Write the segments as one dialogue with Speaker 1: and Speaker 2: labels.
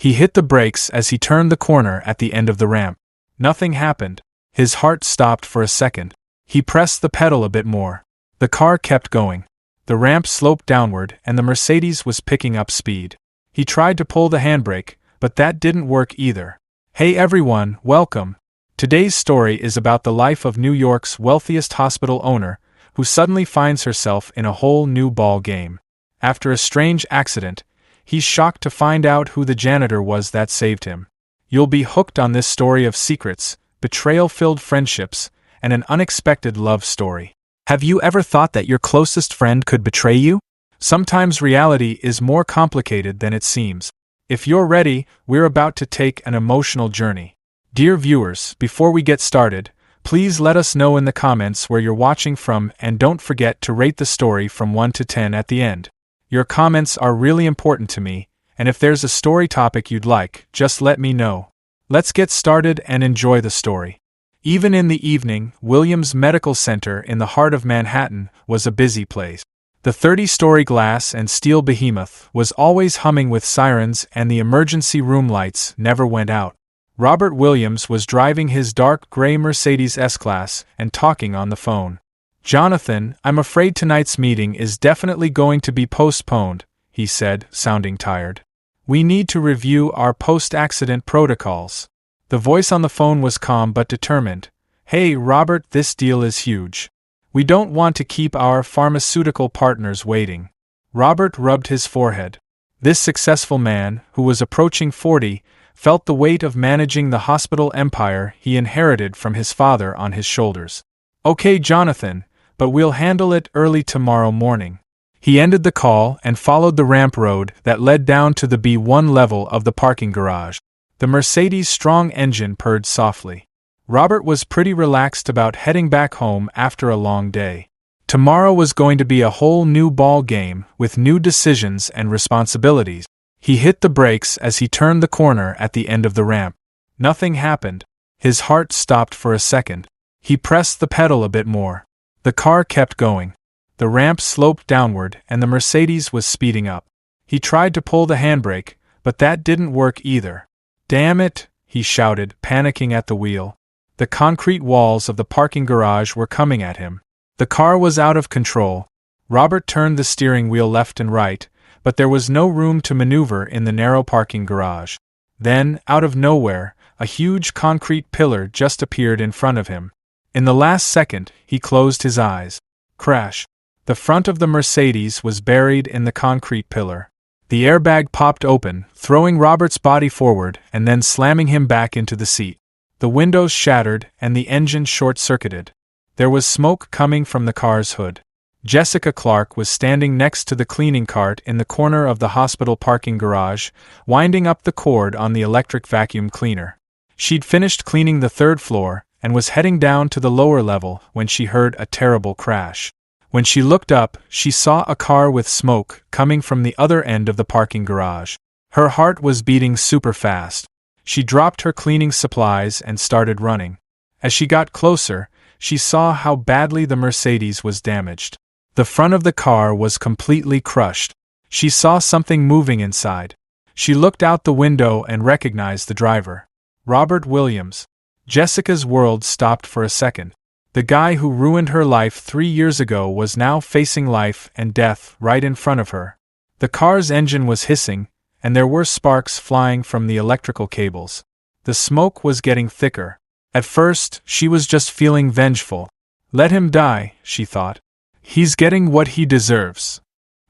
Speaker 1: He hit the brakes as he turned the corner at the end of the ramp. Nothing happened. His heart stopped for a second. He pressed the pedal a bit more. The car kept going. The ramp sloped downward and the Mercedes was picking up speed. He tried to pull the handbrake, but that didn't work either. Hey everyone, welcome. Today's story is about the life of New York's wealthiest hospital owner, who suddenly finds herself in a whole new ball game. After a strange accident, he's shocked to find out who the janitor was that saved him. You'll be hooked on this story of secrets, betrayal-filled friendships, and an unexpected love story. Have you ever thought that your closest friend could betray you? Sometimes reality is more complicated than it seems. If you're ready, we're about to take an emotional journey. Dear viewers, before we get started, please let us know in the comments where you're watching from and don't forget to rate the story from 1 to 10 at the end. Your comments are really important to me, and if there's a story topic you'd like, just let me know. Let's get started and enjoy the story. Even in the evening, Williams Medical Center in the heart of Manhattan was a busy place. The 30-story glass and steel behemoth was always humming with sirens and the emergency room lights never went out. Robert Williams was driving his dark gray Mercedes S-Class and talking on the phone. "Jonathan, I'm afraid tonight's meeting is definitely going to be postponed," he said, sounding tired. "We need to review our post-accident protocols." The voice on the phone was calm but determined. "Hey, Robert, this deal is huge. We don't want to keep our pharmaceutical partners waiting." Robert rubbed his forehead. This successful man, who was approaching 40, felt the weight of managing the hospital empire he inherited from his father on his shoulders. "Okay, Jonathan, but we'll handle it early tomorrow morning." He ended the call and followed the ramp road that led down to the B1 level of the parking garage. The Mercedes' strong engine purred softly. Robert was pretty relaxed about heading back home after a long day. Tomorrow was going to be a whole new ball game with new decisions and responsibilities. He hit the brakes as he turned the corner at the end of the ramp. Nothing happened. His heart stopped for a second. He pressed the pedal a bit more. The car kept going. The ramp sloped downward and the Mercedes was speeding up. He tried to pull the handbrake, but that didn't work either. "Damn it," he shouted, panicking at the wheel. The concrete walls of the parking garage were coming at him. The car was out of control. Robert turned the steering wheel left and right, but there was no room to maneuver in the narrow parking garage. Then, out of nowhere, a huge concrete pillar just appeared in front of him. In the last second, he closed his eyes. Crash. The front of the Mercedes was buried in the concrete pillar. The airbag popped open, throwing Robert's body forward and then slamming him back into the seat. The windows shattered and the engine short-circuited. There was smoke coming from the car's hood. Jessica Clark was standing next to the cleaning cart in the corner of the hospital parking garage, winding up the cord on the electric vacuum cleaner. She'd finished cleaning the third floor and was heading down to the lower level when she heard a terrible crash. When she looked up, she saw a car with smoke coming from the other end of the parking garage. Her heart was beating super fast. She dropped her cleaning supplies and started running. As she got closer, she saw how badly the Mercedes was damaged. The front of the car was completely crushed. She saw something moving inside. She looked out the window and recognized the driver. Robert Williams. Jessica's world stopped for a second. The guy who ruined her life 3 years ago was now facing life and death right in front of her. The car's engine was hissing, and there were sparks flying from the electrical cables. The smoke was getting thicker. At first, she was just feeling vengeful. Let him die, she thought. He's getting what he deserves.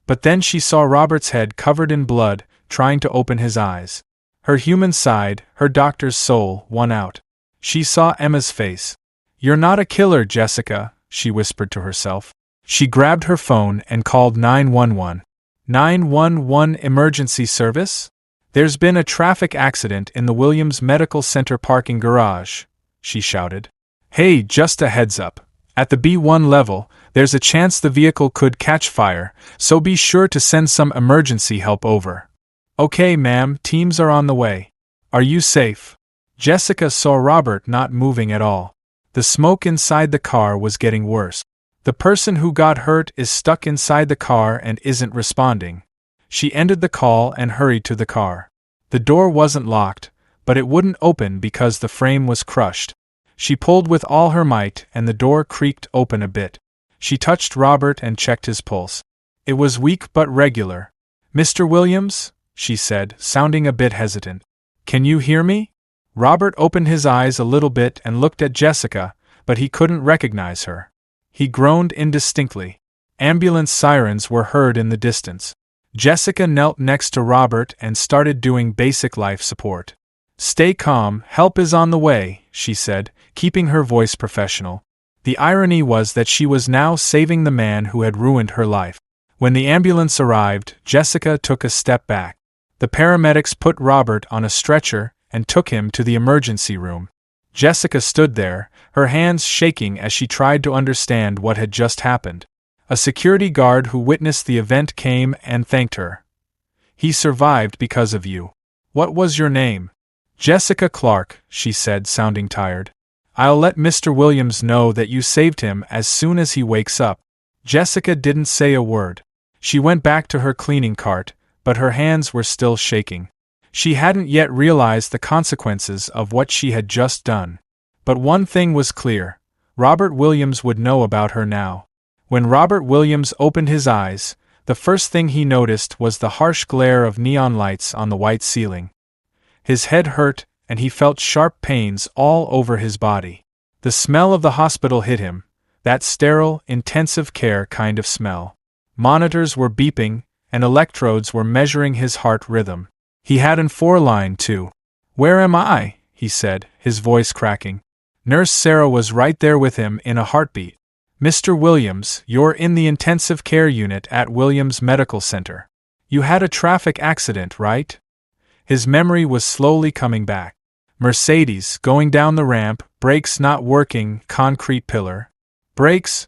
Speaker 1: But then she saw Robert's head covered in blood, trying to open his eyes. Her human side, her doctor's soul, won out. She saw Emma's face. "You're not a killer, Jessica," she whispered to herself. She grabbed her phone and called 911. 911 emergency service? "There's been a traffic accident in the Williams Medical Center parking garage," she shouted. "Hey, just a heads up. At the B1 level, there's a chance the vehicle could catch fire, so be sure to send some emergency help over." "Okay, ma'am, teams are on the way. Are you safe?" Jessica saw Robert not moving at all. The smoke inside the car was getting worse. The person who got hurt is stuck inside the car and isn't responding. She ended the call and hurried to the car. The door wasn't locked, but it wouldn't open because the frame was crushed. She pulled with all her might and the door creaked open a bit. She touched Robert and checked his pulse. It was weak but regular. "Mr. Williams?" she said, sounding a bit hesitant. "Can you hear me?" Robert opened his eyes a little bit and looked at Jessica, but he couldn't recognize her. He groaned indistinctly. Ambulance sirens were heard in the distance. Jessica knelt next to Robert and started doing basic life support. "Stay calm, help is on the way," she said, keeping her voice professional. The irony was that she was now saving the man who had ruined her life. When the ambulance arrived, Jessica took a step back. The paramedics put Robert on a stretcher and took him to the emergency room. Jessica stood there, her hands shaking as she tried to understand what had just happened. A security guard who witnessed the event came and thanked her. "He survived because of you. What was your name?" "Jessica Clark," she said, sounding tired. "I'll let Mr. Williams know that you saved him as soon as he wakes up." Jessica didn't say a word. She went back to her cleaning cart, but her hands were still shaking. She hadn't yet realized the consequences of what she had just done. But one thing was clear: Robert Williams would know about her now. When Robert Williams opened his eyes, the first thing he noticed was the harsh glare of neon lights on the white ceiling. His head hurt, and he felt sharp pains all over his body. The smell of the hospital hit him, that sterile, intensive care kind of smell. Monitors were beeping, and electrodes were measuring his heart rhythm. He had an 4-line too. "Where am I?" he said, his voice cracking. Nurse Sarah was right there with him in a heartbeat. "Mr. Williams, you're in the intensive care unit at Williams Medical Center. You had a traffic accident, right?" His memory was slowly coming back. Mercedes, going down the ramp, brakes not working, concrete pillar. Brakes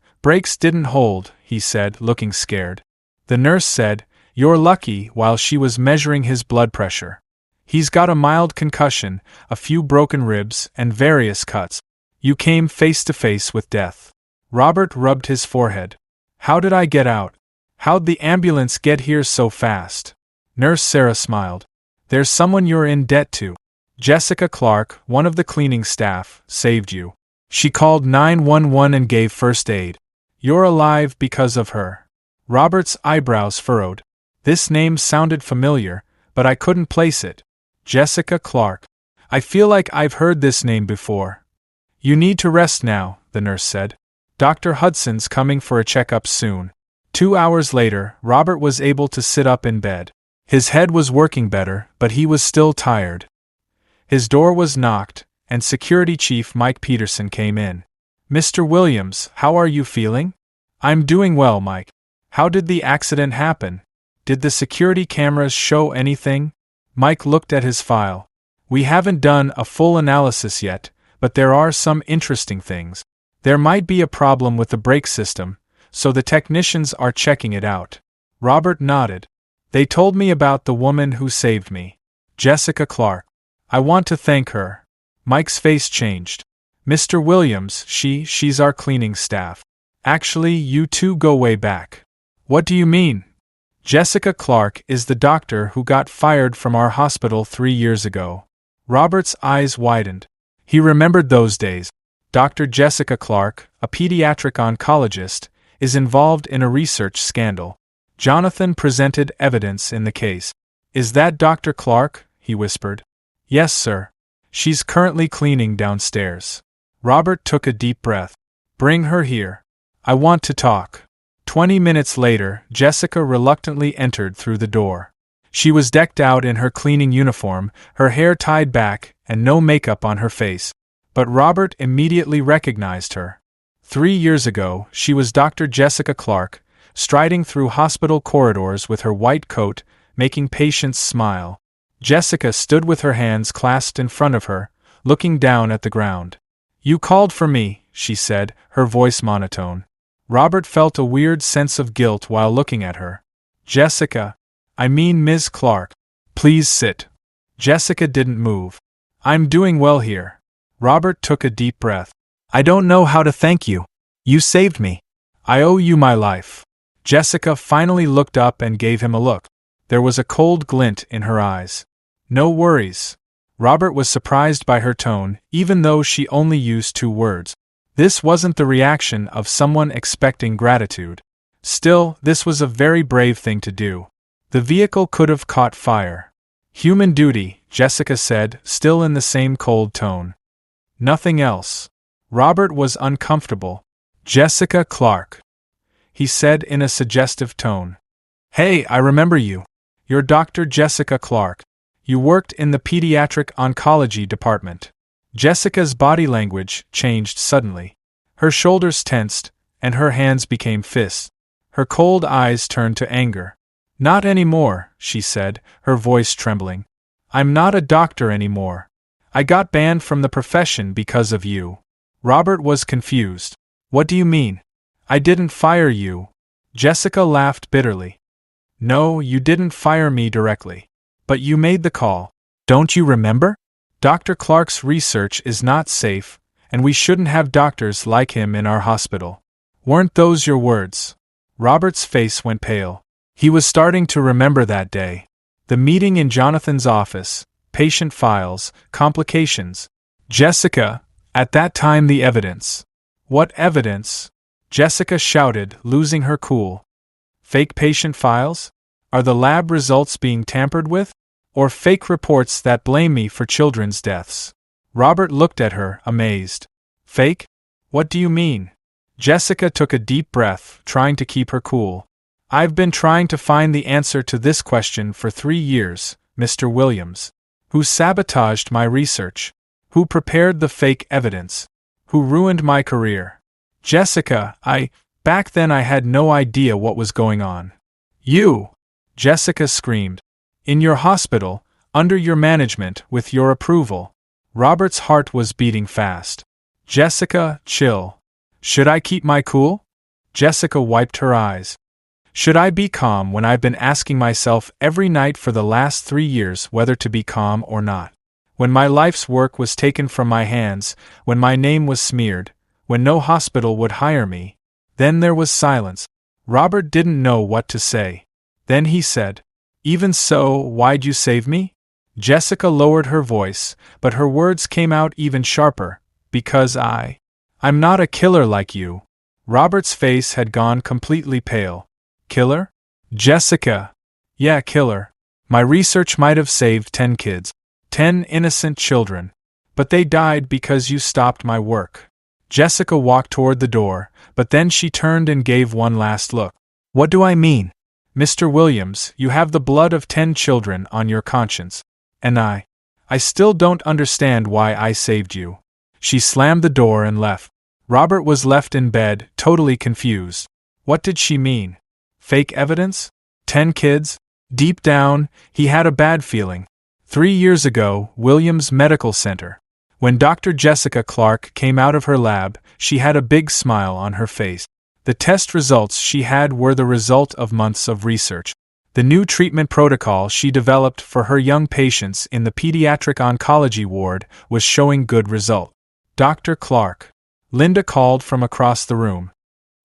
Speaker 1: didn't hold," he said, looking scared. The nurse said, "You're lucky," while she was measuring his blood pressure. "He's got a mild concussion, a few broken ribs, and various cuts. You came face to face with death." Robert rubbed his forehead. "How did I get out? How'd the ambulance get here so fast?" Nurse Sarah smiled. "There's someone you're in debt to. Jessica Clark, one of the cleaning staff, saved you. She called 911 and gave first aid. You're alive because of her." Robert's eyebrows furrowed. This name sounded familiar, but I couldn't place it. Jessica Clark. I feel like I've heard this name before. "You need to rest now," the nurse said. "Dr. Hudson's coming for a checkup soon." 2 hours later, Robert was able to sit up in bed. His head was working better, but he was still tired. His door was knocked, and Security Chief Mike Peterson came in. "Mr. Williams, how are you feeling?" "I'm doing well, Mike. How did the accident happen? Did the security cameras show anything?" Mike looked at his file. "We haven't done a full analysis yet, but there are some interesting things. There might be a problem with the brake system, so the technicians are checking it out." Robert nodded. "They told me about the woman who saved me. Jessica Clark. I want to thank her." Mike's face changed. "Mr. Williams, she's our cleaning staff. Actually, you two go way back." "What do you mean?" "Jessica Clark is the doctor who got fired from our hospital 3 years ago." Robert's eyes widened. He remembered those days. Dr. Jessica Clark, a pediatric oncologist, is involved in a research scandal. Jonathan presented evidence in the case. "Is that Dr. Clark?" he whispered. "Yes, sir. She's currently cleaning downstairs." Robert took a deep breath. "Bring her here. I want to talk." 20 minutes later, Jessica reluctantly entered through the door. She was decked out in her cleaning uniform, her hair tied back, and no makeup on her face. But Robert immediately recognized her. 3 years ago, she was Dr. Jessica Clark, striding through hospital corridors with her white coat, making patients smile. Jessica stood with her hands clasped in front of her, looking down at the ground. "You called for me," she said, her voice monotone. Robert felt a weird sense of guilt while looking at her. "Jessica. I mean Ms. Clark. Please sit." Jessica didn't move. "I'm doing well here." Robert took a deep breath. "I don't know how to thank you. You saved me. I owe you my life." Jessica finally looked up and gave him a look. There was a cold glint in her eyes. No worries. Robert was surprised by her tone, even though she only used 2 words. This wasn't the reaction of someone expecting gratitude. Still, this was a very brave thing to do. The vehicle could have caught fire. Human duty, Jessica said, still in the same cold tone. Nothing else. Robert was uncomfortable. Jessica Clark, he said in a suggestive tone. Hey, I remember you. You're Dr. Jessica Clark. You worked in the pediatric oncology department. Jessica's body language changed suddenly. Her shoulders tensed, and her hands became fists. Her cold eyes turned to anger. Not anymore, she said, her voice trembling. I'm not a doctor anymore. I got banned from the profession because of you. Robert was confused. What do you mean? I didn't fire you. Jessica laughed bitterly. No, you didn't fire me directly. But you made the call. Don't you remember? Dr. Clark's research is not safe, and we shouldn't have doctors like him in our hospital. Weren't those your words? Robert's face went pale. He was starting to remember that day. The meeting in Jonathan's office, patient files, complications. Jessica, at that time the evidence. What evidence? Jessica shouted, losing her cool. Fake patient files? Are the lab results being tampered with? Or fake reports that blame me for children's deaths? Robert looked at her, amazed. Fake? What do you mean? Jessica took a deep breath, trying to keep her cool. I've been trying to find the answer to this question for 3 years, Mr. Williams. Who sabotaged my research? Who prepared the fake evidence? Who ruined my career? Jessica, back then I had no idea what was going on. You! Jessica screamed. In your hospital, under your management, with your approval. Robert's heart was beating fast. Jessica, chill. Should I keep my cool? Jessica wiped her eyes. Should I be calm when I've been asking myself every night for the last 3 years whether to be calm or not? When my life's work was taken from my hands, when my name was smeared, when no hospital would hire me. Then there was silence. Robert didn't know what to say. Then he said, Even so, why'd you save me? Jessica lowered her voice, but her words came out even sharper. Because I'm not a killer like you. Robert's face had gone completely pale. Killer? Jessica. Yeah, killer. My research might have saved 10 kids. 10 innocent children. But they died because you stopped my work. Jessica walked toward the door, but then she turned and gave one last look. What do I mean? Mr. Williams, you have the blood of 10 children on your conscience. And I still don't understand why I saved you. She slammed the door and left. Robert was left in bed, totally confused. What did she mean? Fake evidence? 10 kids? Deep down, he had a bad feeling. 3 years ago, Williams Medical Center. When Dr. Jessica Clark came out of her lab, she had a big smile on her face. The test results she had were the result of months of research. The new treatment protocol she developed for her young patients in the pediatric oncology ward was showing good result. Dr. Clark. Linda called from across the room.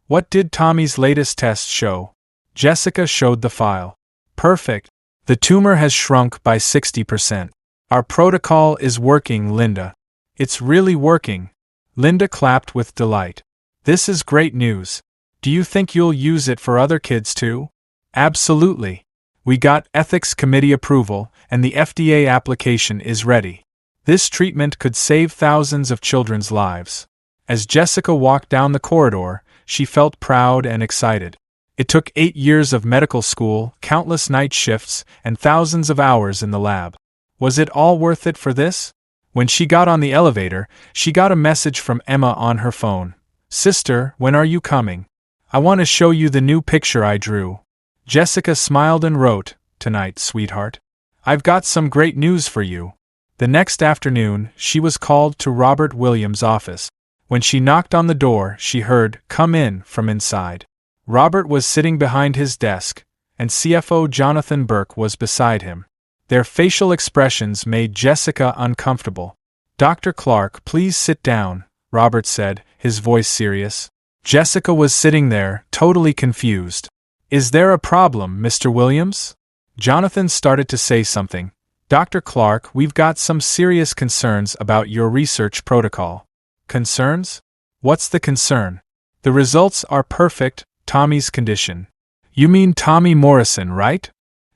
Speaker 1: What did Tommy's latest test show? Jessica showed the file. Perfect. The tumor has shrunk by 60%. Our protocol is working, Linda. It's really working. Linda clapped with delight. This is great news. Do you think you'll use it for other kids too? Absolutely. We got ethics committee approval, and the FDA application is ready. This treatment could save thousands of children's lives. As Jessica walked down the corridor, she felt proud and excited. It took 8 years of medical school, countless night shifts, and thousands of hours in the lab. Was it all worth it for this? When she got on the elevator, she got a message from Emma on her phone. Sister, when are you coming? I want to show you the new picture I drew. Jessica smiled and wrote, Tonight, sweetheart. I've got some great news for you. The next afternoon, she was called to Robert Williams' office. When she knocked on the door, she heard, Come in, from inside. Robert was sitting behind his desk, and CFO Jonathan Burke was beside him. Their facial expressions made Jessica uncomfortable. Dr. Clark, please sit down, Robert said, his voice serious. Jessica was sitting there, totally confused. Is there a problem, Mr. Williams? Jonathan started to say something, Dr. Clark, we've got some serious concerns about your research protocol. Concerns? What's the concern? The results are perfect, Tommy's condition. You mean Tommy Morrison, right?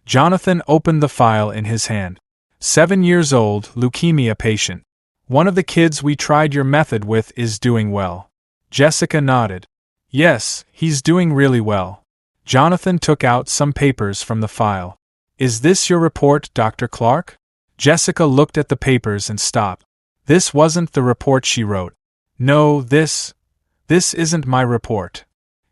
Speaker 1: Jonathan opened the file in his hand. 7 years old, leukemia patient. One of the kids we tried your method with is doing well. Jessica nodded. Yes, he's doing really well. Jonathan took out some papers from the file. Is this your report, Dr. Clark? Jessica looked at the papers and stopped. This wasn't the report she wrote. No, this isn't my report.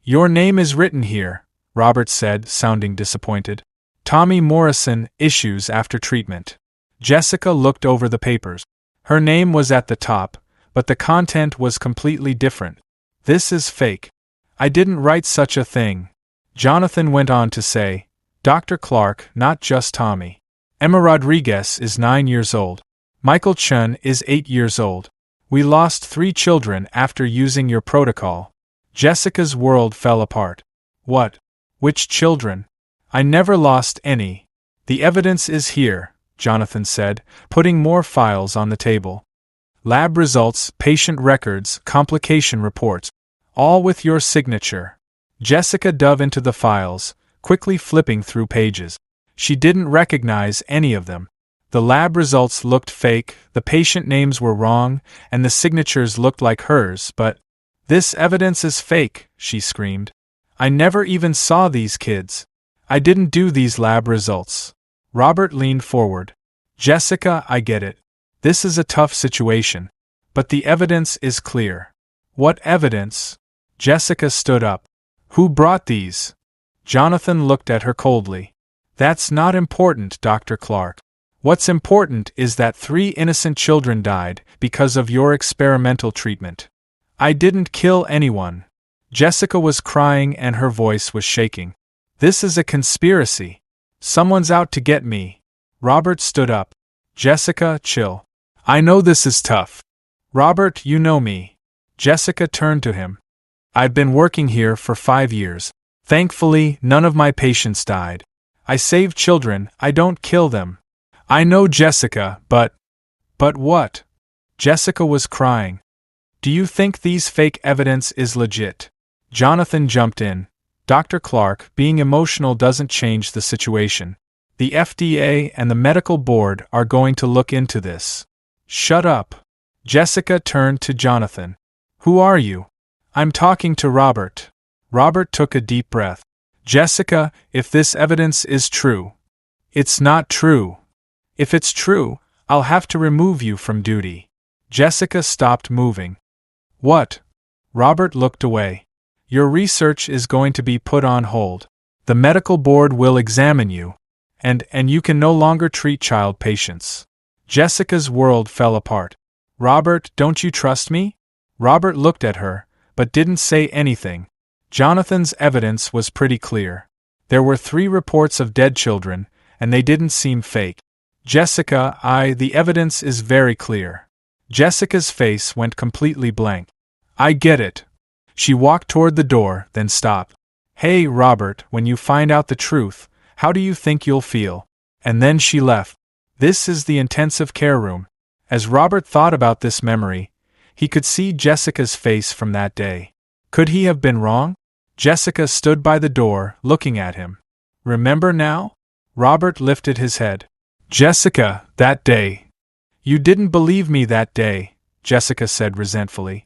Speaker 1: Your name is written here, Robert said, sounding disappointed. Tommy Morrison, issues after treatment. Jessica looked over the papers. Her name was at the top, but the content was completely different. This is fake. I didn't write such a thing. Jonathan went on to say, Dr. Clark, not just Tommy. Emma Rodriguez is 9 years old. Michael Chun is 8 years old. We lost 3 children after using your protocol. Jessica's world fell apart. What? Which children? I never lost any. The evidence is here, Jonathan said, putting more files on the table. Lab results, patient records, complication reports, all with your signature. Jessica dove into the files, quickly flipping through pages. She didn't recognize any of them. The lab results looked fake, the patient names were wrong, and the signatures looked like hers, but this evidence is fake, she screamed. I never even saw these kids. I didn't do these lab results. Robert leaned forward. Jessica, I get it. This is a tough situation. But the evidence is clear. What evidence? Jessica stood up. Who brought these? Jonathan looked at her coldly. That's not important, Dr. Clark. What's important is that 3 innocent children died because of your experimental treatment. I didn't kill anyone. Jessica was crying and her voice was shaking. This is a conspiracy. Someone's out to get me. Robert stood up. Jessica, chill. I know this is tough. Robert, you know me. Jessica turned to him. I've been working here for 5 years. Thankfully, none of my patients died. I save children, I don't kill them. I know, Jessica, but what? Jessica was crying. Do you think these fake evidence is legit? Jonathan jumped in. Dr. Clark, being emotional doesn't change the situation. The FDA and the medical board are going to look into this. Shut up. Jessica turned to Jonathan. Who are you? I'm talking to Robert. Robert took a deep breath. Jessica, if this evidence is true. It's not true. If it's true, I'll have to remove you from duty. Jessica stopped moving. What? Robert looked away. Your research is going to be put on hold. The medical board will examine you, and you can no longer treat child patients. Jessica's world fell apart. Robert, don't you trust me? Robert looked at her, but didn't say anything. Jonathan's evidence was pretty clear. There were 3 reports of dead children, and they didn't seem fake. Jessica, the evidence is very clear. Jessica's face went completely blank. I get it. She walked toward the door, then stopped. Hey, Robert, when you find out the truth, how do you think you'll feel? And then she left. This is the intensive care room. As Robert thought about this memory, he could see Jessica's face from that day. Could he have been wrong? Jessica stood by the door, looking at him. Remember now? Robert lifted his head. Jessica, that day. You didn't believe me that day, Jessica said resentfully.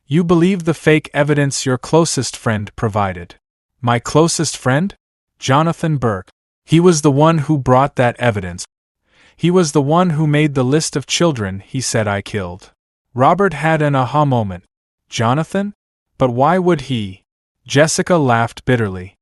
Speaker 1: You believed the fake evidence your closest friend provided. My closest friend? Jonathan Burke. He was the one who brought that evidence. He was the one who made the list of children he said I killed. Robert had an aha moment. Jonathan? But why would he? Jessica laughed bitterly.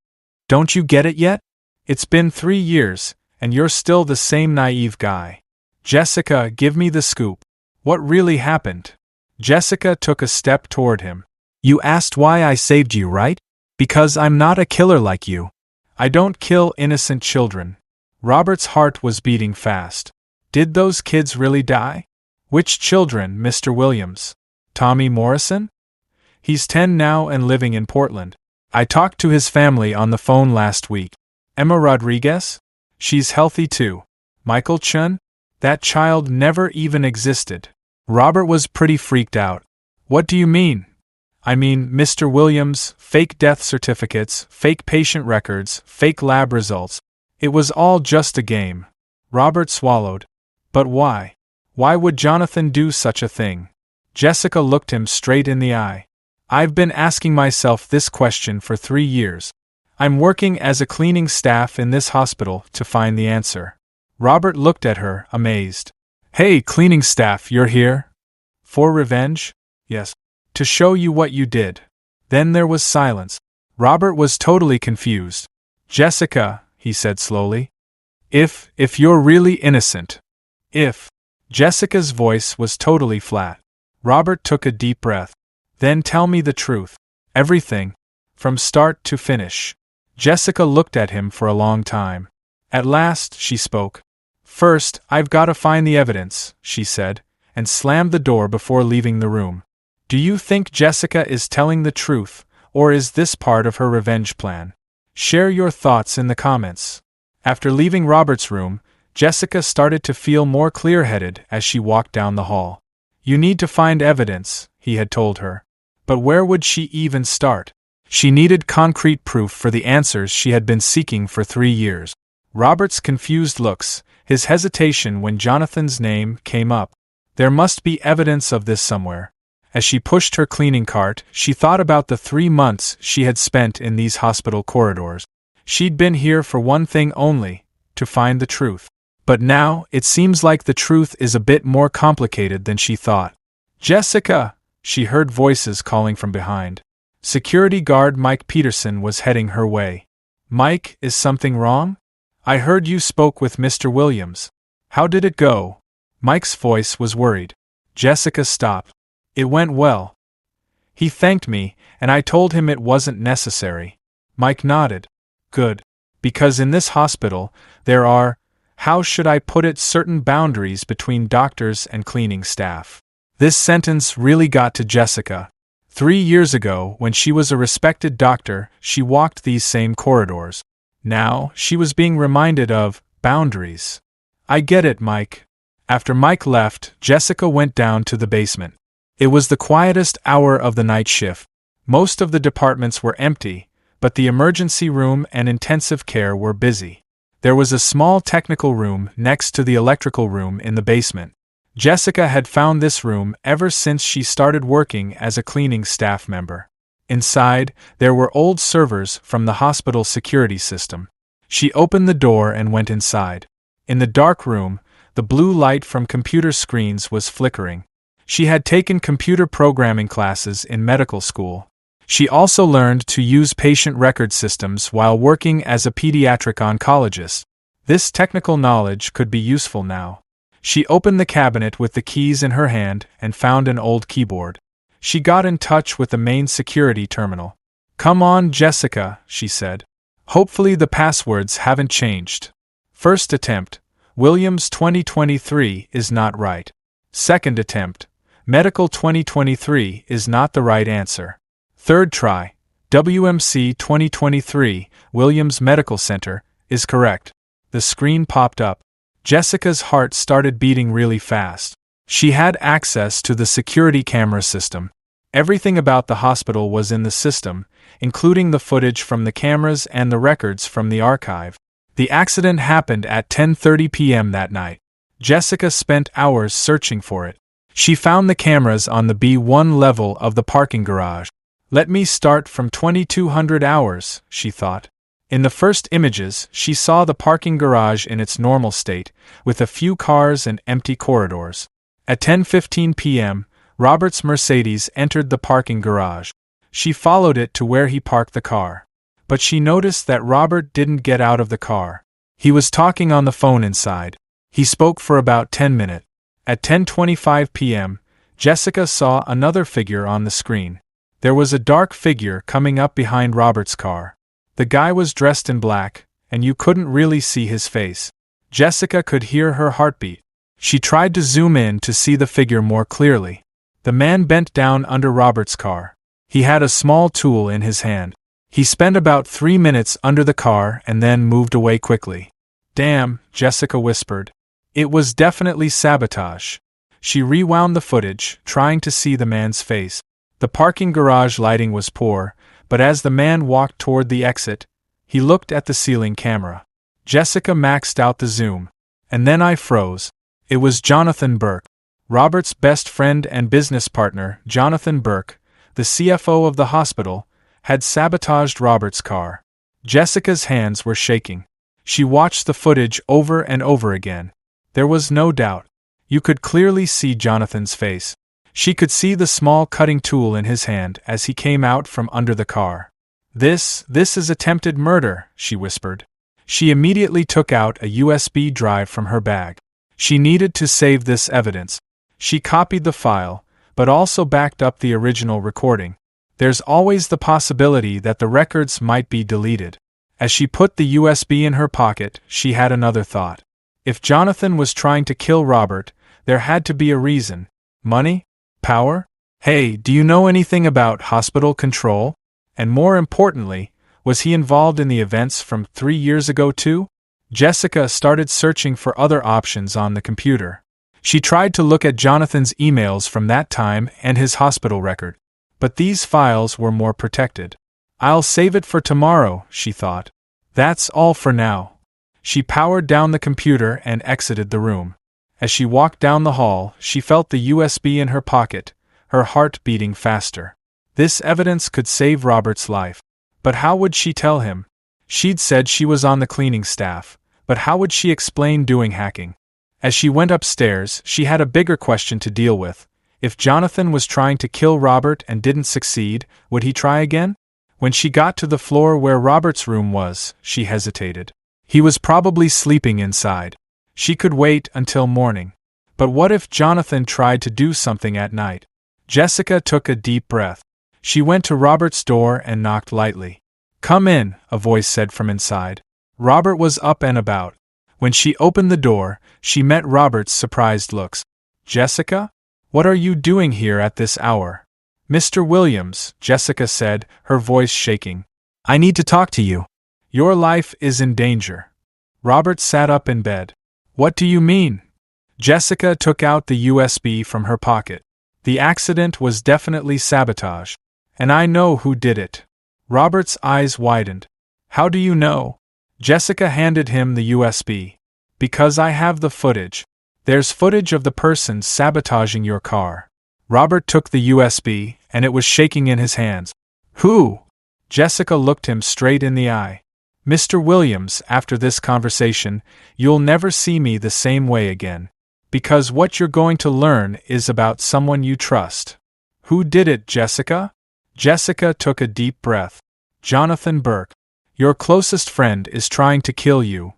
Speaker 1: Don't you get it yet? It's been 3 years, and you're still the same naive guy. Jessica, give me the scoop. What really happened? Jessica took a step toward him. You asked why I saved you, right? Because I'm not a killer like you. I don't kill innocent children. Robert's heart was beating fast. Did those kids really die? Which children, Mr. Williams? Tommy Morrison? He's 10 now and living in Portland. I talked to his family on the phone last week. Emma Rodriguez? She's healthy too. Michael Chun? That child never even existed. Robert was pretty freaked out. What do you mean? I mean, Mr. Williams, fake death certificates, fake patient records, fake lab results. It was all just a game. Robert swallowed. But why? Why would Jonathan do such a thing? Jessica looked him straight in the eye. I've been asking myself this question for 3 years. I'm working as a cleaning staff in this hospital to find the answer. Robert looked at her, amazed. Hey, cleaning staff, you're here? For revenge? Yes. To show you what you did. Then there was silence. Robert was totally confused. Jessica, he said slowly. If you're really innocent. If. Jessica's voice was totally flat. Robert took a deep breath. Then tell me the truth. Everything. From start to finish. Jessica looked at him for a long time. At last, she spoke. First, I've got to find the evidence, she said, and slammed the door before leaving the room. Do you think Jessica is telling the truth, or is this part of her revenge plan? Share your thoughts in the comments. After leaving Robert's room, Jessica started to feel more clear-headed as she walked down the hall. You need to find evidence, he had told her. But where would she even start? She needed concrete proof for the answers she had been seeking for 3 years. Robert's confused looks, his hesitation when Jonathan's name came up. There must be evidence of this somewhere. As she pushed her cleaning cart, she thought about the 3 months she had spent in these hospital corridors. She'd been here for one thing only, to find the truth. But now, it seems like the truth is a bit more complicated than she thought. Jessica! She heard voices calling from behind. Security guard Mike Peterson was heading her way. Mike, is something wrong? I heard you spoke with Mr. Williams. How did it go? Mike's voice was worried. Jessica stopped. It went well. He thanked me, and I told him it wasn't necessary. Mike nodded. Good. Because in this hospital, there are, how should I put it, certain boundaries between doctors and cleaning staff. This sentence really got to Jessica. 3 years ago, when she was a respected doctor, she walked these same corridors. Now, she was being reminded of boundaries. I get it, Mike. After Mike left, Jessica went down to the basement. It was the quietest hour of the night shift. Most of the departments were empty, but the emergency room and intensive care were busy. There was a small technical room next to the electrical room in the basement. Jessica had found this room ever since she started working as a cleaning staff member. Inside, there were old servers from the hospital security system. She opened the door and went inside. In the dark room, the blue light from computer screens was flickering. She had taken computer programming classes in medical school. She also learned to use patient record systems while working as a pediatric oncologist. This technical knowledge could be useful now. She opened the cabinet with the keys in her hand and found an old keyboard. She got in touch with the main security terminal. Come on, Jessica, she said. Hopefully the passwords haven't changed. First attempt, Williams 2023 is not right. Second attempt, Medical 2023 is not the right answer. Third try, WMC 2023, Williams Medical Center, is correct. The screen popped up. Jessica's heart started beating really fast. She had access to the security camera system. Everything about the hospital was in the system, including the footage from the cameras and the records from the archive. The accident happened at 10:30 p.m. that night. Jessica spent hours searching for it. She found the cameras on the B1 level of the parking garage. Let me start from 2200 hours, she thought. In the first images, she saw the parking garage in its normal state, with a few cars and empty corridors. At 10:15 p.m., Robert's Mercedes entered the parking garage. She followed it to where he parked the car. But she noticed that Robert didn't get out of the car. He was talking on the phone inside. He spoke for about 10 minutes. At 10:25 p.m., Jessica saw another figure on the screen. There was a dark figure coming up behind Robert's car. The guy was dressed in black, and you couldn't really see his face. Jessica could hear her heartbeat. She tried to zoom in to see the figure more clearly. The man bent down under Robert's car. He had a small tool in his hand. He spent about 3 minutes under the car and then moved away quickly. Damn, Jessica whispered. It was definitely sabotage. She rewound the footage, trying to see the man's face. The parking garage lighting was poor, but as the man walked toward the exit, he looked at the ceiling camera. Jessica maxed out the zoom. And then I froze. It was Jonathan Burke. Robert's best friend and business partner, Jonathan Burke, the CFO of the hospital, had sabotaged Robert's car. Jessica's hands were shaking. She watched the footage over and over again. There was no doubt. You could clearly see Jonathan's face. She could see the small cutting tool in his hand as he came out from under the car. This is attempted murder," she whispered. She immediately took out a USB drive from her bag. She needed to save this evidence. She copied the file, but also backed up the original recording. There's always the possibility that the records might be deleted. As she put the USB in her pocket, she had another thought. If Jonathan was trying to kill Robert, there had to be a reason. Money? Power? Hey, do you know anything about hospital control? And more importantly, was he involved in the events from 3 years ago too? Jessica started searching for other options on the computer. She tried to look at Jonathan's emails from that time and his hospital record. But these files were more protected. I'll save it for tomorrow, she thought. That's all for now. She powered down the computer and exited the room. As she walked down the hall, she felt the USB in her pocket, her heart beating faster. This evidence could save Robert's life. But how would she tell him? She'd said she was on the cleaning staff, but how would she explain doing hacking? As she went upstairs, she had a bigger question to deal with. If Jonathan was trying to kill Robert and didn't succeed, would he try again? When she got to the floor where Robert's room was, she hesitated. He was probably sleeping inside. She could wait until morning. But what if Jonathan tried to do something at night? Jessica took a deep breath. She went to Robert's door and knocked lightly. "Come in," a voice said from inside. Robert was up and about. When she opened the door, she met Robert's surprised looks. "Jessica? What are you doing here at this hour?" "Mr. Williams," Jessica said, her voice shaking. "I need to talk to you. Your life is in danger." Robert sat up in bed. "What do you mean?" Jessica took out the USB from her pocket. "The accident was definitely sabotage. And I know who did it." Robert's eyes widened. "How do you know?" Jessica handed him the USB. "Because I have the footage. There's footage of the person sabotaging your car." Robert took the USB, and it was shaking in his hands. "Who?" Jessica looked him straight in the eye. "Mr. Williams, after this conversation, you'll never see me the same way again. Because what you're going to learn is about someone you trust." "Who did it, Jessica?" Jessica took a deep breath. "Jonathan Burke. Your closest friend is trying to kill you."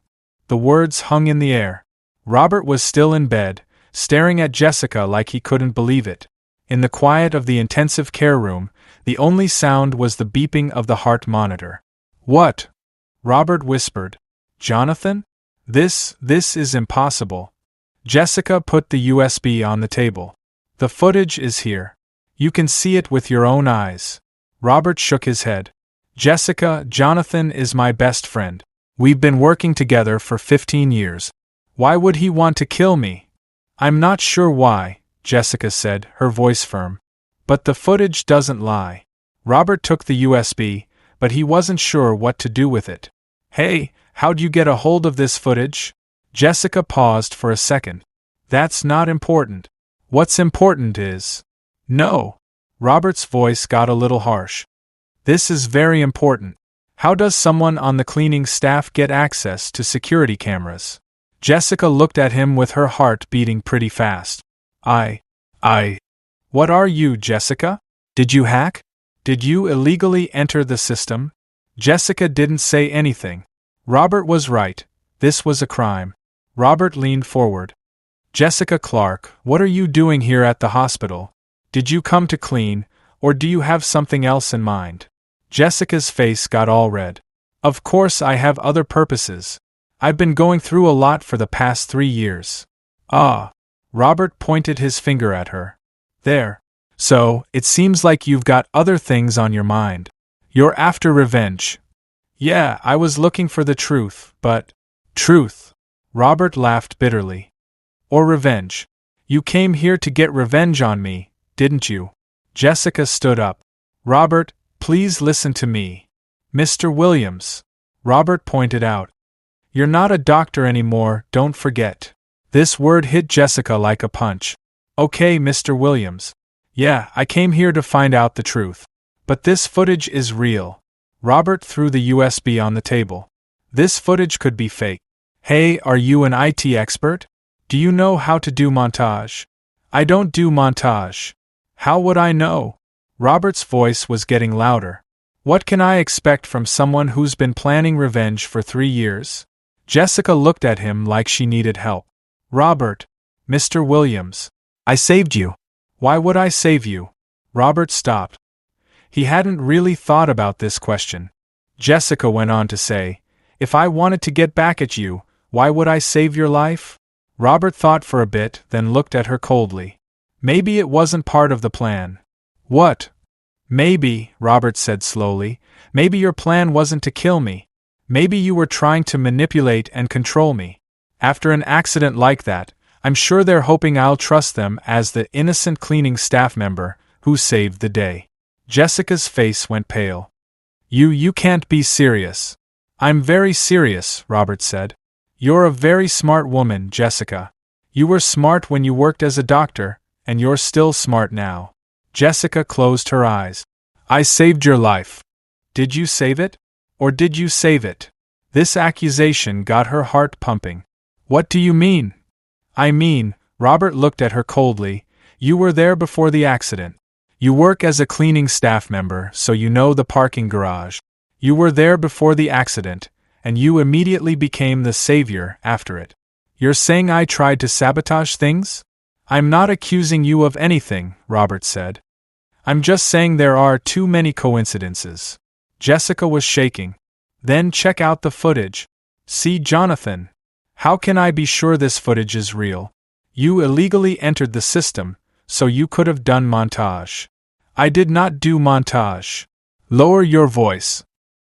Speaker 1: The words hung in the air. Robert was still in bed, staring at Jessica like he couldn't believe it. In the quiet of the intensive care room, the only sound was the beeping of the heart monitor. "What?" Robert whispered. "Jonathan? This is impossible." Jessica put the USB on the table. "The footage is here. You can see it with your own eyes." Robert shook his head. "Jessica, Jonathan is my best friend. We've been working together for 15 years. Why would he want to kill me?" "I'm not sure why," Jessica said, her voice firm. "But the footage doesn't lie." Robert took the USB, but he wasn't sure what to do with it. "Hey, how'd you get a hold of this footage?" Jessica paused for a second. "That's not important. What's important is..." "No." Robert's voice got a little harsh. "This is very important. How does someone on the cleaning staff get access to security cameras?" Jessica looked at him with her heart beating pretty fast. I. What are you, Jessica? Did you hack? Did you illegally enter the system?" Jessica didn't say anything. Robert was right. This was a crime. Robert leaned forward. "Jessica Clark, what are you doing here at the hospital? Did you come to clean, or do you have something else in mind?" Jessica's face got all red. "Of course I have other purposes. I've been going through a lot for the past 3 years. Ah." Robert pointed his finger at her. "There. So, it seems like you've got other things on your mind. You're after revenge." "Yeah, I was looking for the truth, but..." "Truth?" Robert laughed bitterly. Or revenge? You came here to get revenge on me, didn't you? Jessica stood up. Robert, please listen to me. Mr. Williams. Robert pointed out. You're not a doctor anymore, don't forget. This word hit Jessica like a punch. Okay, Mr. Williams. Yeah, I came here to find out the truth. But this footage is real. Robert threw the USB on the table. This footage could be fake. Hey, are you an IT expert? Do you know how to do montage? I don't do montage. How would I know? Robert's voice was getting louder. What can I expect from someone who's been planning revenge for 3 years? Jessica looked at him like she needed help. Robert. Mr. Williams. I saved you. Why would I save you? Robert stopped. He hadn't really thought about this question. Jessica went on to say, if I wanted to get back at you, why would I save your life? Robert thought for a bit, then looked at her coldly. Maybe it wasn't part of the plan. What? Maybe, Robert said slowly, maybe your plan wasn't to kill me. Maybe you were trying to manipulate and control me. After an accident like that, I'm sure they're hoping I'll trust them as the innocent cleaning staff member who saved the day. Jessica's face went pale. You can't be serious. I'm very serious, Robert said. You're a very smart woman, Jessica. You were smart when you worked as a doctor, and you're still smart now. Jessica closed her eyes. I saved your life. Did you save it? Or did you save it? This accusation got her heart pumping. What do you mean? I mean, Robert looked at her coldly, you were there before the accident. You work as a cleaning staff member, so you know the parking garage. You were there before the accident, and you immediately became the savior after it. You're saying I tried to sabotage things? I'm not accusing you of anything, Robert said. I'm just saying there are too many coincidences. Jessica was shaking. Then check out the footage. See Jonathan. How can I be sure this footage is real? You illegally entered the system, so you could have done montage. I did not do montage. Lower your voice.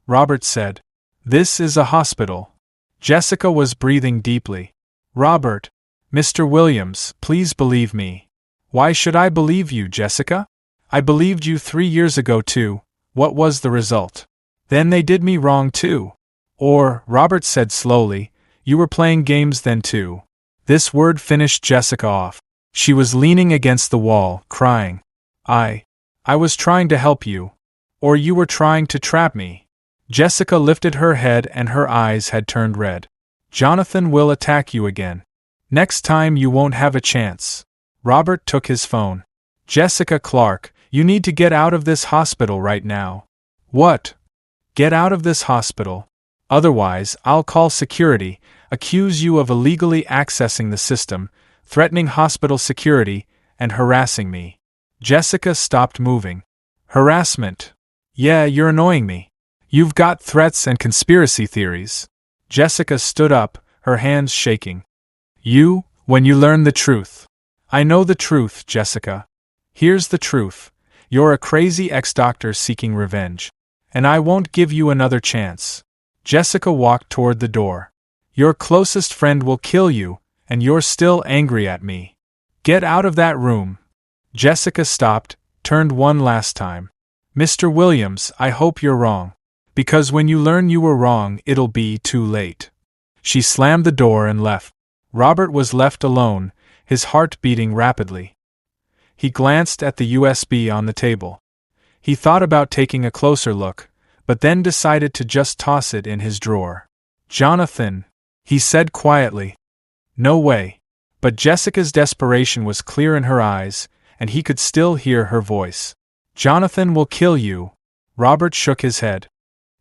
Speaker 1: Robert said. This is a hospital. Jessica was breathing deeply. Robert. Mr. Williams, please believe me. Why should I believe you, Jessica? I believed you 3 years ago too. What was the result? Then they did me wrong too. Or, Robert said slowly, you were playing games then too. This word finished Jessica off. She was leaning against the wall, crying. I was trying to help you. Or you were trying to trap me. Jessica lifted her head and her eyes had turned red. Jonathan will attack you again. Next time you won't have a chance. Robert took his phone. Jessica Clark, you need to get out of this hospital right now. What? Get out of this hospital. Otherwise, I'll call security, accuse you of illegally accessing the system, threatening hospital security, and harassing me. Jessica stopped moving. Harassment. Yeah, you're annoying me. You've got threats and conspiracy theories. Jessica stood up, her hands shaking. When you learn the truth. I know the truth, Jessica. Here's the truth. You're a crazy ex-doctor seeking revenge. And I won't give you another chance. Jessica walked toward the door. Your closest friend will kill you, and you're still angry at me. Get out of that room. Jessica stopped, turned one last time. Mr. Williams, I hope you're wrong. Because when you learn you were wrong, it'll be too late. She slammed the door and left. Robert was left alone, his heart beating rapidly. He glanced at the USB on the table. He thought about taking a closer look, but then decided to just toss it in his drawer. Jonathan, he said quietly. No way. But Jessica's desperation was clear in her eyes, and he could still hear her voice. Jonathan will kill you. Robert shook his head.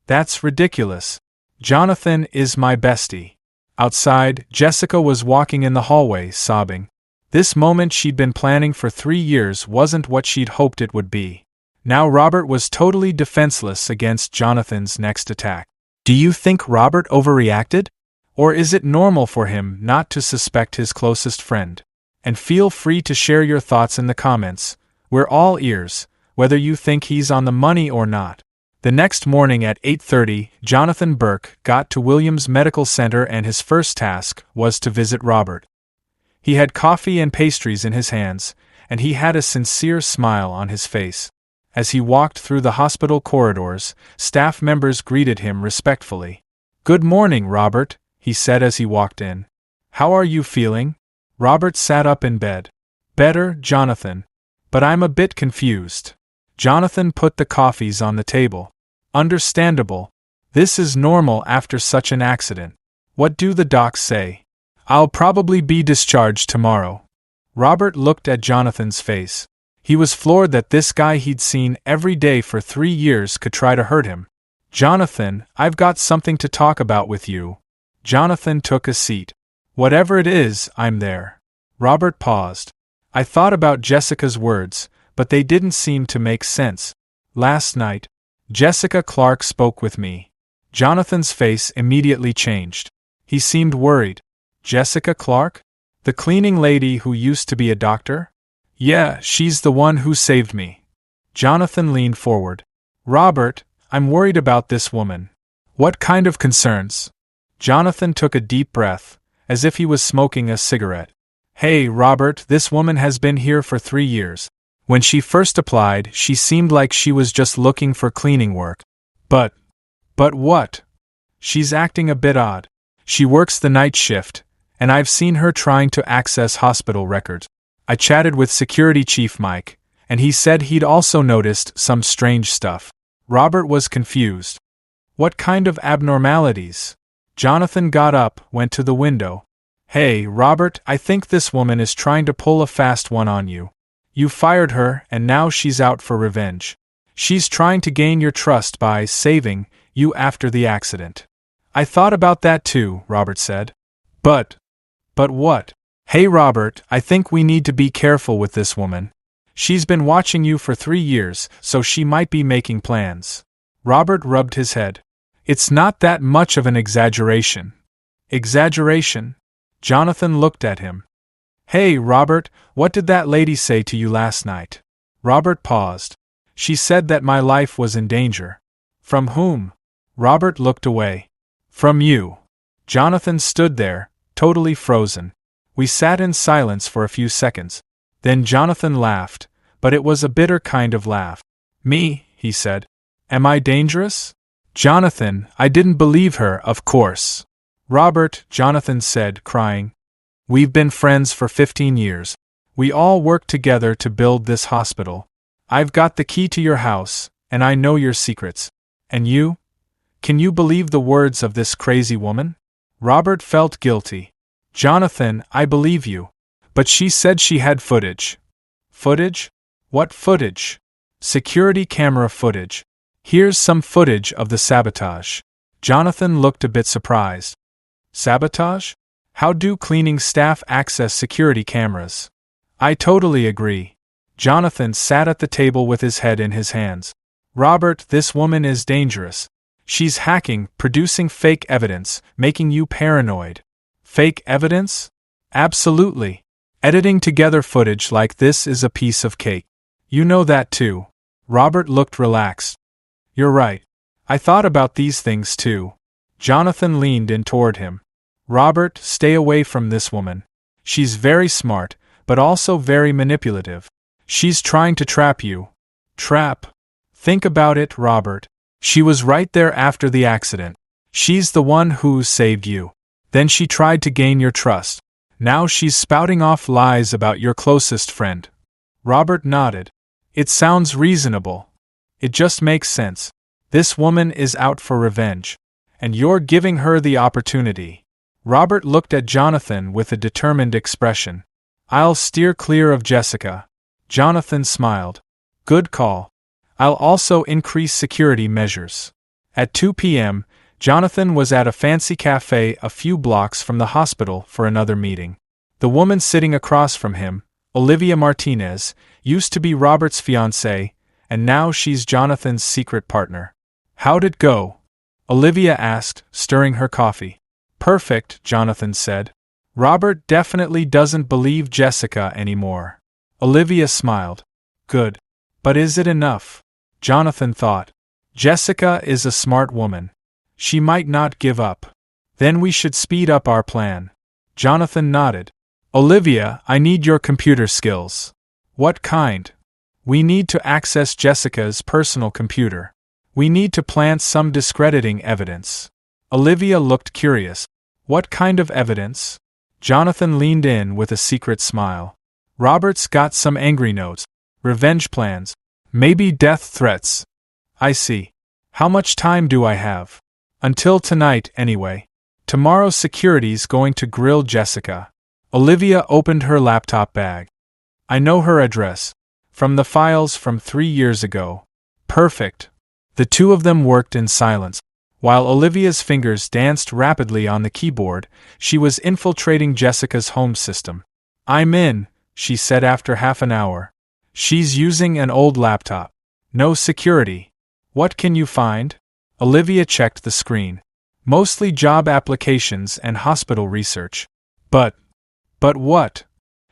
Speaker 1: That's ridiculous. Jonathan is my bestie. Outside, Jessica was walking in the hallway, sobbing. This moment she'd been planning for 3 years wasn't what she'd hoped it would be. Now Robert was totally defenseless against Jonathan's next attack. Do you think Robert overreacted? Or is it normal for him not to suspect his closest friend? And feel free to share your thoughts in the comments. We're all ears, whether you think he's on the money or not. The next morning at 8:30, Jonathan Burke got to Williams Medical Center and his first task was to visit Robert. He had coffee and pastries in his hands, and he had a sincere smile on his face. As he walked through the hospital corridors, staff members greeted him respectfully. "Good morning, Robert," he said as he walked in. "How are you feeling?" Robert sat up in bed. "Better, Jonathan. But I'm a bit confused." Jonathan put the coffees on the table. "Understandable. This is normal after such an accident. What do the docs say?" "I'll probably be discharged tomorrow." Robert looked at Jonathan's face. He was floored that this guy he'd seen every day for 3 years could try to hurt him. "Jonathan, I've got something to talk about with you." Jonathan took a seat. "Whatever it is, I'm there." Robert paused. "I thought about Jessica's words, but they didn't seem to make sense. Last night, Jessica Clark spoke with me." Jonathan's face immediately changed. He seemed worried. "Jessica Clark? The cleaning lady who used to be a doctor?" "Yeah, she's the one who saved me." Jonathan leaned forward. "Robert, I'm worried about this woman." "What kind of concerns?" Jonathan took a deep breath, as if he was smoking a cigarette. "Hey, Robert, this woman has been here for 3 years. When she first applied, she seemed like she was just looking for cleaning work. But what? She's acting a bit odd. She works the night shift, and I've seen her trying to access hospital records. I chatted with Security Chief Mike, and he said he'd also noticed some strange stuff." Robert was confused. "What kind of abnormalities?" Jonathan got up, went to the window. "Hey, Robert, I think this woman is trying to pull a fast one on you. You fired her, and now she's out for revenge. She's trying to gain your trust by saving you after the accident." "I thought about that too," Robert said. But what? Hey, Robert, I think we need to be careful with this woman. She's been watching you for 3 years, so she might be making plans." Robert rubbed his head. "It's not that much of an exaggeration." "Exaggeration?" Jonathan looked at him. "Hey, Robert, what did that lady say to you last night?" Robert paused. "She said that my life was in danger." "From whom?" Robert looked away. "From you." Jonathan stood there, totally frozen. We sat in silence for a few seconds. Then Jonathan laughed, but it was a bitter kind of laugh. "Me?" he said. "Am I dangerous?" "Jonathan, I didn't believe her, of course." "Robert," Jonathan said, crying. "We've been friends for 15 years. We all worked together to build this hospital. I've got the key to your house, and I know your secrets. And you? Can you believe the words of this crazy woman?" Robert felt guilty. "Jonathan, I believe you. But she said she had footage." "Footage? What footage?" "Security camera footage. Here's some footage of the sabotage." Jonathan looked a bit surprised. "Sabotage? How do cleaning staff access security cameras?" "I totally agree." Jonathan sat at the table with his head in his hands. "Robert, this woman is dangerous. She's hacking, producing fake evidence, making you paranoid." "Fake evidence?" "Absolutely. Editing together footage like this is a piece of cake. You know that too." Robert looked relaxed. "You're right. I thought about these things too." Jonathan leaned in toward him. "Robert, stay away from this woman. She's very smart, but also very manipulative. She's trying to trap you." "Trap?" "Think about it, Robert. She was right there after the accident. She's the one who saved you. Then she tried to gain your trust. Now she's spouting off lies about your closest friend." Robert nodded. "It sounds reasonable. It just makes sense. This woman is out for revenge. And you're giving her the opportunity." Robert looked at Jonathan with a determined expression. "I'll steer clear of Jessica." Jonathan smiled. "Good call. I'll also increase security measures." At 2 p.m., Jonathan was at a fancy cafe a few blocks from the hospital for another meeting. The woman sitting across from him, Olivia Martinez, used to be Robert's fiancée, and now she's Jonathan's secret partner. "How'd it go?" Olivia asked, stirring her coffee. "Perfect," Jonathan said. "Robert definitely doesn't believe Jessica anymore." Olivia smiled. "Good. But is it enough?" Jonathan thought. "Jessica is a smart woman. She might not give up. Then we should speed up our plan." Jonathan nodded. Olivia, I need your computer skills. What kind? We need to access Jessica's personal computer. We need to plant some discrediting evidence. Olivia looked curious. What kind of evidence? Jonathan leaned in with a secret smile. Robert's got some angry notes. Revenge plans. Maybe death threats. I see. How much time do I have? Until tonight, anyway. Tomorrow security's going to grill Jessica. Olivia opened her laptop bag. I know her address. From the files from 3 years ago. Perfect. The two of them worked in silence. While Olivia's fingers danced rapidly on the keyboard, she was infiltrating Jessica's home system. I'm in, she said after half an hour. She's using an old laptop. No security. What can you find? Olivia checked the screen. Mostly job applications and hospital research. But what?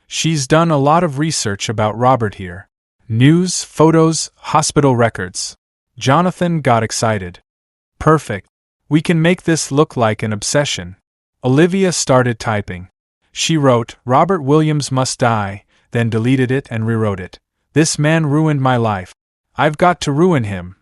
Speaker 1: She's done a lot of research about Robert here. News, photos, hospital records. Jonathan got excited. Perfect. We can make this look like an obsession. Olivia started typing. She wrote, Robert Williams must die, then deleted it and rewrote it. This man ruined my life. I've got to ruin him.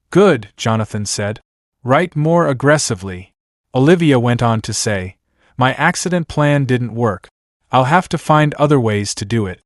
Speaker 1: Good, Jonathan said. Write more aggressively. Olivia went on to say, my accident plan didn't work. I'll have to find other ways to do it.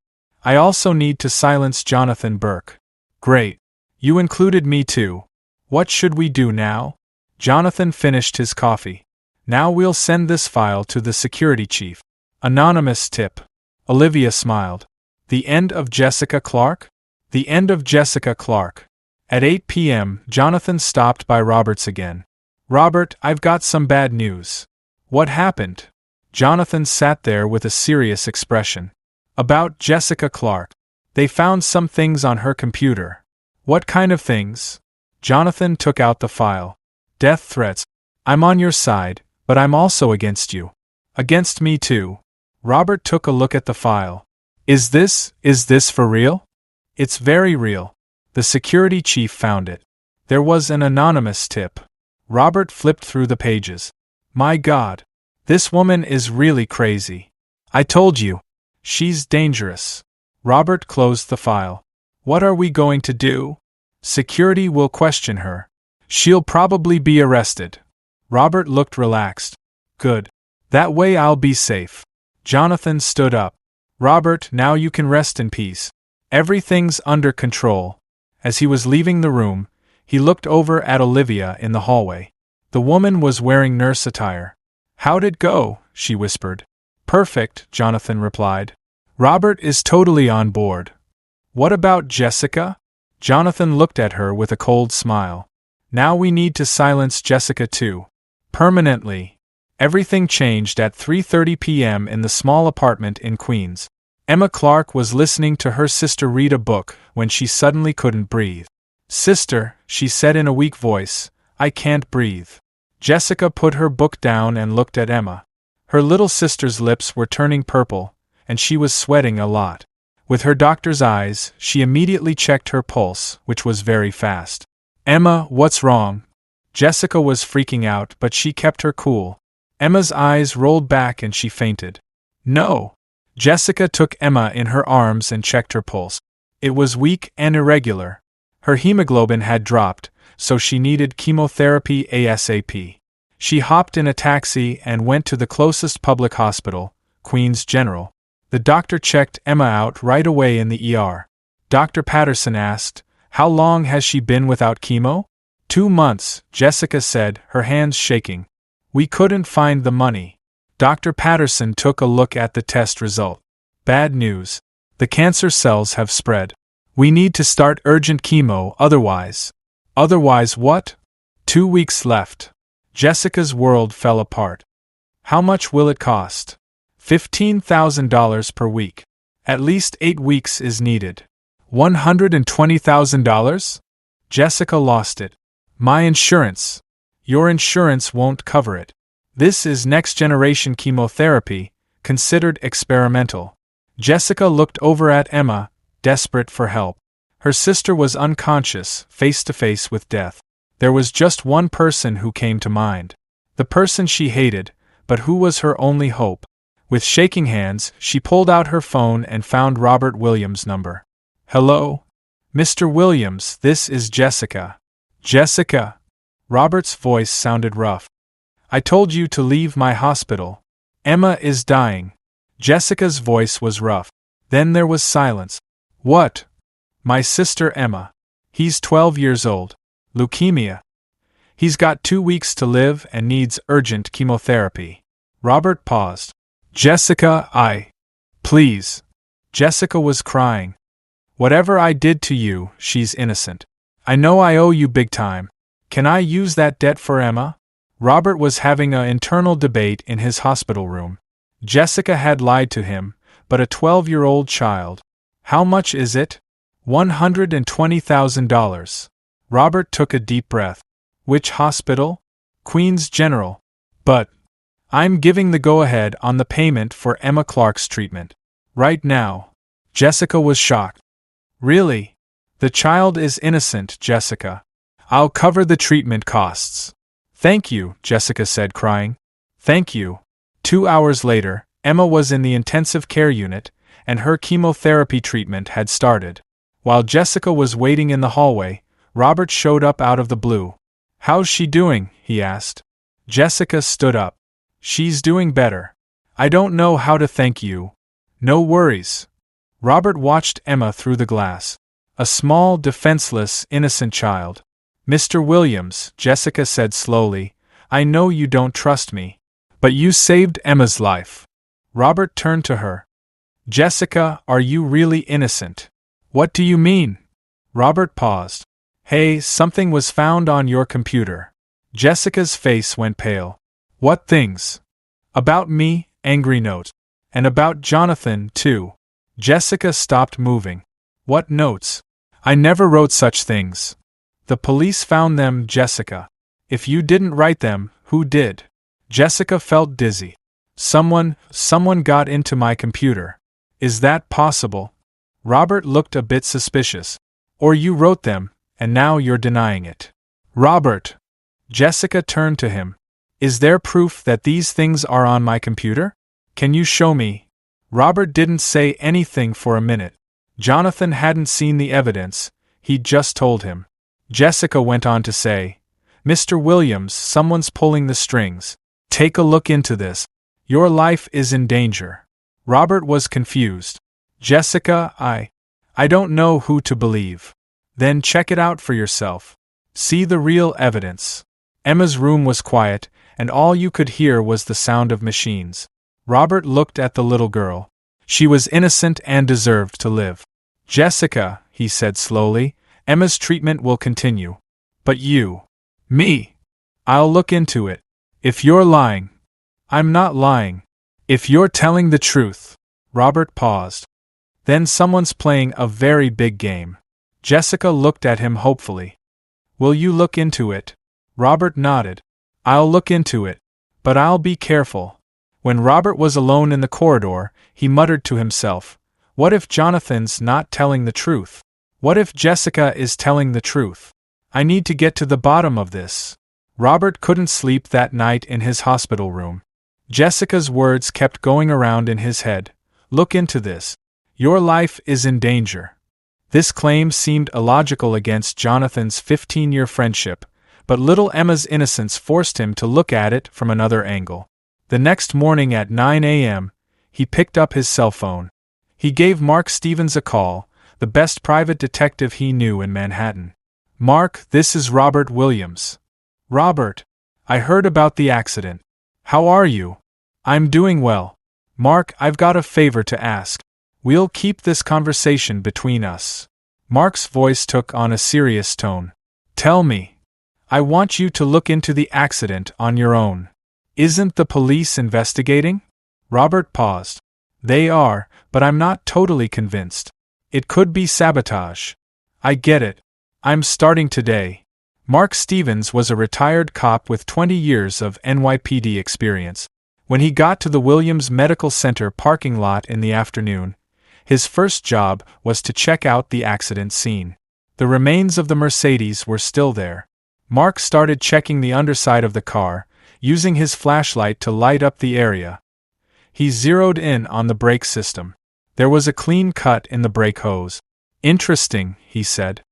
Speaker 1: I also need to silence Jonathan Burke. Great. You included me too. What should we do now? Jonathan finished his coffee. Now we'll send this file to the security chief. Anonymous tip. Olivia smiled. The end of Jessica Clark? The end of Jessica Clark. At 8 p.m., Jonathan stopped by Robert's again. Robert, I've got some bad news. What happened? Jonathan sat there with a serious expression. About Jessica Clark. They found some things on her computer. What kind of things? Jonathan took out the file. Death threats. I'm on your side, but I'm also against you. Against me too. Robert took a look at the file. Is this for real? It's very real. The security chief found it. There was an anonymous tip. Robert flipped through the pages. My God. This woman is really crazy. I told you. She's dangerous. Robert closed the file. What are we going to do? Security will question her. She'll probably be arrested. Robert looked relaxed. Good. That way I'll be safe. Jonathan stood up. Robert, now you can rest in peace. Everything's under control. As he was leaving the room, he looked over at Olivia in the hallway. The woman was wearing nurse attire. How'd it go? She whispered. Perfect, Jonathan replied. Robert is totally on board. What about Jessica? Jonathan looked at her with a cold smile. Now we need to silence Jessica too. Permanently. Everything changed at 3:30 p.m. in the small apartment in Queens. Emma Clark was listening to her sister read a book when she suddenly couldn't breathe. Sister, she said in a weak voice, I can't breathe. Jessica put her book down and looked at Emma. Her little sister's lips were turning purple, and she was sweating a lot. With her doctor's eyes, she immediately checked her pulse, which was very fast. Emma, what's wrong? Jessica was freaking out, but she kept her cool. Emma's eyes rolled back and she fainted. No. Jessica took Emma in her arms and checked her pulse. It was weak and irregular. Her hemoglobin had dropped, so she needed chemotherapy ASAP. She hopped in a taxi and went to the closest public hospital, Queens General. The doctor checked Emma out right away in the ER. Dr. Patterson asked, How long has she been without chemo? 2 months, Jessica said, her hands shaking. We couldn't find the money. Dr. Patterson took a look at the test result. Bad news. The cancer cells have spread. We need to start urgent chemo otherwise. Otherwise what? 2 weeks left. Jessica's world fell apart. How much will it cost? $15,000 per week. At least 8 weeks is needed. $120,000? Jessica lost it. My insurance. Your insurance won't cover it. This is next-generation chemotherapy, considered experimental. Jessica looked over at Emma, desperate for help. Her sister was unconscious, face-to-face with death. There was just one person who came to mind. The person she hated, but who was her only hope. With shaking hands, she pulled out her phone and found Robert Williams' number. Hello? Mr. Williams, this is Jessica. Jessica? Robert's voice sounded rough. I told you to leave my hospital. Emma is dying. Jessica's voice was rough. Then there was silence. What? My sister Emma. He's 12 years old. Leukemia. He's got 2 weeks to live and needs urgent chemotherapy. Robert paused. Jessica, Please. Jessica was crying. Whatever I did to you, she's innocent. I know I owe you big time. Can I use that debt for Emma? Robert was having an internal debate in his hospital room. Jessica had lied to him, but a 12-year-old child. How much is it? $120,000. Robert took a deep breath. Which hospital? Queen's General. But I'm giving the go-ahead on the payment for Emma Clark's treatment. Right now. Jessica was shocked. Really? The child is innocent, Jessica. I'll cover the treatment costs. Thank you, Jessica said, crying. Thank you. 2 hours later, Emma was in the intensive care unit, and her chemotherapy treatment had started. While Jessica was waiting in the hallway, Robert showed up out of the blue. How's she doing? He asked. Jessica stood up. She's doing better. I don't know how to thank you. No worries. Robert watched Emma through the glass. A small, defenseless, innocent child. Mr. Williams, Jessica said slowly, I know you don't trust me. But you saved Emma's life. Robert turned to her. Jessica, are you really innocent? What do you mean? Robert paused. Hey, something was found on your computer. Jessica's face went pale. What things? About me, angry note. And about Jonathan, too. Jessica stopped moving. What notes? I never wrote such things. The police found them, Jessica. If you didn't write them, who did? Jessica felt dizzy. Someone got into my computer. Is that possible? Robert looked a bit suspicious. Or you wrote them, and now you're denying it. Robert! Jessica turned to him. Is there proof that these things are on my computer? Can you show me? Robert didn't say anything for a minute. Jonathan hadn't seen the evidence, he'd just told him. Jessica went on to say, Mr. Williams, someone's pulling the strings. Take a look into this. Your life is in danger. Robert was confused. Jessica, I don't know who to believe. Then check it out for yourself. See the real evidence. Emma's room was quiet, and all you could hear was the sound of machines. Robert looked at the little girl. She was innocent and deserved to live. Jessica, he said slowly, Emma's treatment will continue. But you. Me. I'll look into it. If you're lying. I'm not lying. If you're telling the truth. Robert paused. Then someone's playing a very big game. Jessica looked at him hopefully. Will you look into it? Robert nodded. I'll look into it. But I'll be careful. When Robert was alone in the corridor, he muttered to himself, what if Jonathan's not telling the truth? What if Jessica is telling the truth? I need to get to the bottom of this. Robert couldn't sleep that night in his hospital room. Jessica's words kept going around in his head. Look into this. Your life is in danger. This claim seemed illogical against Jonathan's 15-year friendship, but little Emma's innocence forced him to look at it from another angle. The next morning at 9 a.m., he picked up his cell phone. He gave Mark Stevens a call, the best private detective he knew in Manhattan. Mark, this is Robert Williams. Robert, I heard about the accident. How are you? I'm doing well. Mark, I've got a favor to ask. We'll keep this conversation between us. Mark's voice took on a serious tone. Tell me. I want you to look into the accident on your own. Isn't the police investigating? Robert paused. They are, but I'm not totally convinced. It could be sabotage. I get it. I'm starting today. Mark Stevens was a retired cop with 20 years of NYPD experience. When he got to the Williams Medical Center parking lot in the afternoon, his first job was to check out the accident scene. The remains of the Mercedes were still there. Mark started checking the underside of the car, using his flashlight to light up the area. He zeroed in on the brake system. There was a clean cut in the brake hose. Interesting, he said.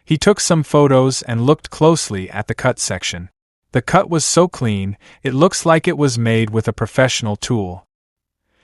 Speaker 1: He took some photos and looked closely at the cut section. The cut was so clean, it looks like it was made with a professional tool.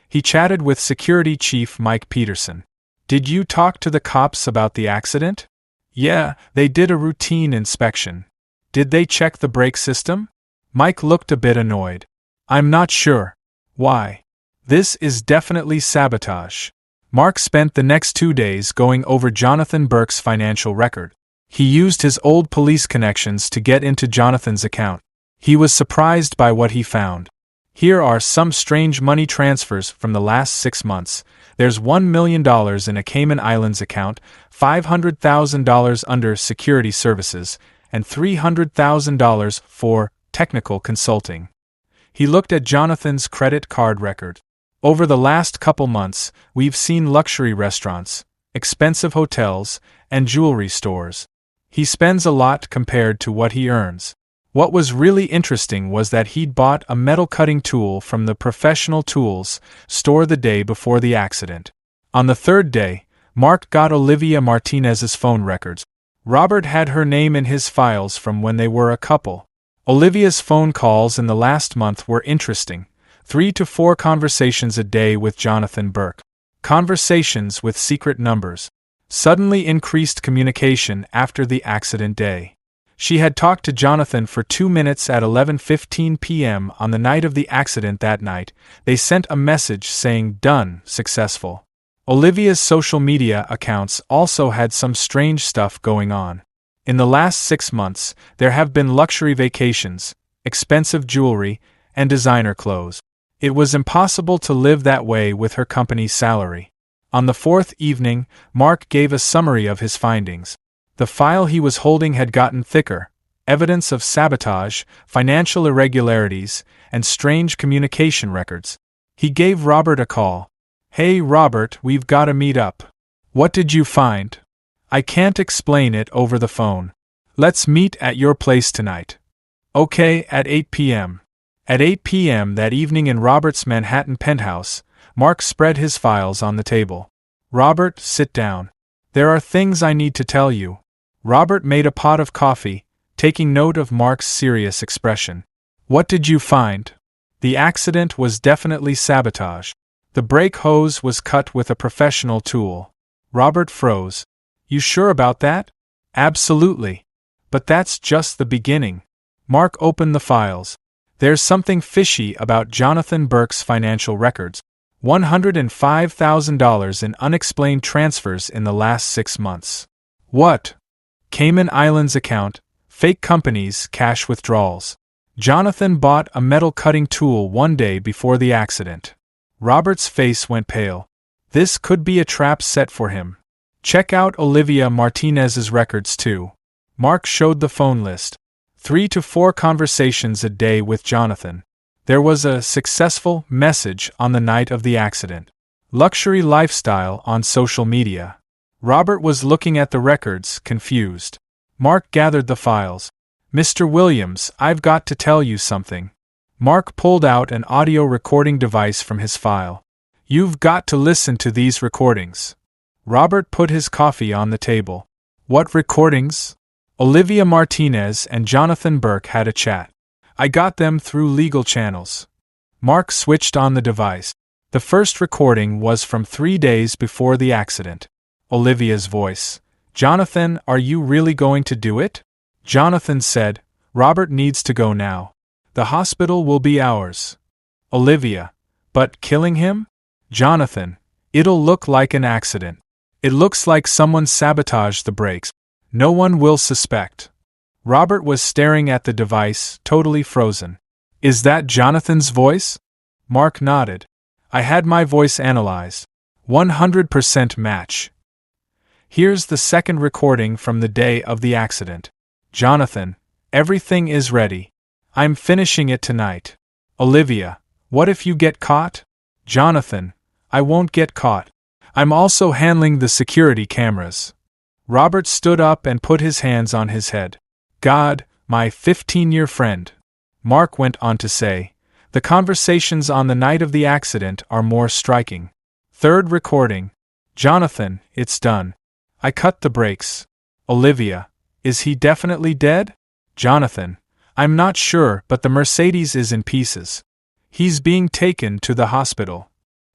Speaker 1: He chatted with Security Chief Mike Peterson. Did you talk to the cops about the accident? Yeah, they did a routine inspection. Did they check the brake system? Mike looked a bit annoyed. I'm not sure. Why? This is definitely sabotage. Mark spent the next 2 days going over Jonathan Burke's financial record. He used his old police connections to get into Jonathan's account. He was surprised by what he found. Here are some strange money transfers from the last 6 months. There's $1 million in a Cayman Islands account, $500,000 under security services, and $300,000 for technical consulting. He looked at Jonathan's credit card record. Over the last couple months, we've seen luxury restaurants, expensive hotels, and jewelry stores. He spends a lot compared to what he earns. What was really interesting was that he'd bought a metal cutting tool from the professional tools store the day before the accident. On the third day, Mark got Olivia Martinez's phone records. Robert had her name in his files from when they were a couple. Olivia's phone calls in the last month were interesting. 3 to 4 conversations a day with Jonathan Burke. Conversations with secret numbers. Suddenly increased communication after the accident day. She had talked to Jonathan for 2 minutes at 11:15 p.m. on the night of the accident that night. They sent a message saying done, successful. Olivia's social media accounts also had some strange stuff going on. In the last 6 months, there have been luxury vacations, expensive jewelry, and designer clothes. It was impossible to live that way with her company's salary. On the 4th evening, Mark gave a summary of his findings. The file he was holding had gotten thicker, evidence of sabotage, financial irregularities, and strange communication records. He gave Robert a call. Hey Robert, we've got to meet up. What did you find? I can't explain it over the phone. Let's meet at your place tonight. Okay, at 8 p.m. At 8 p.m. that evening in Robert's Manhattan penthouse, Mark spread his files on the table. Robert, sit down. There are things I need to tell you. Robert made a pot of coffee, taking note of Mark's serious expression. What did you find? The accident was definitely sabotage. The brake hose was cut with a professional tool. Robert froze. You sure about that? Absolutely. But that's just the beginning. Mark opened the files. There's something fishy about Jonathan Burke's financial records. $105,000 in unexplained transfers in the last 6 months. What? Cayman Islands account, fake companies, cash withdrawals. Jonathan bought a metal cutting tool 1 day before the accident. Robert's face went pale. This could be a trap set for him. Check out Olivia Martinez's records too. Mark showed the phone list. 3 to 4 conversations a day with Jonathan. There was a successful message on the night of the accident. Luxury lifestyle on social media. Robert was looking at the records, confused. Mark gathered the files. Mr. Williams, I've got to tell you something. Mark pulled out an audio recording device from his file. You've got to listen to these recordings. Robert put his coffee on the table. What recordings? Olivia Martinez and Jonathan Burke had a chat. I got them through legal channels. Mark switched on the device. The first recording was from 3 days before the accident. Olivia's voice. Jonathan, are you really going to do it? Jonathan said, Robert needs to go now. The hospital will be ours. Olivia. But killing him? Jonathan. It'll look like an accident. It looks like someone sabotaged the brakes. No one will suspect. Robert was staring at the device, totally frozen. Is that Jonathan's voice? Mark nodded. I had my voice analyzed. 100% match. Here's the second recording from the day of the accident. Jonathan, everything is ready. I'm finishing it tonight. Olivia, what if you get caught? Jonathan, I won't get caught. I'm also handling the security cameras. Robert stood up and put his hands on his head. God, my 15-year friend. Mark went on to say, The conversations on the night of the accident are more striking. Third recording. Jonathan, it's done. I cut the brakes. Olivia, is he definitely dead? Jonathan, I'm not sure, but the Mercedes is in pieces. He's being taken to the hospital.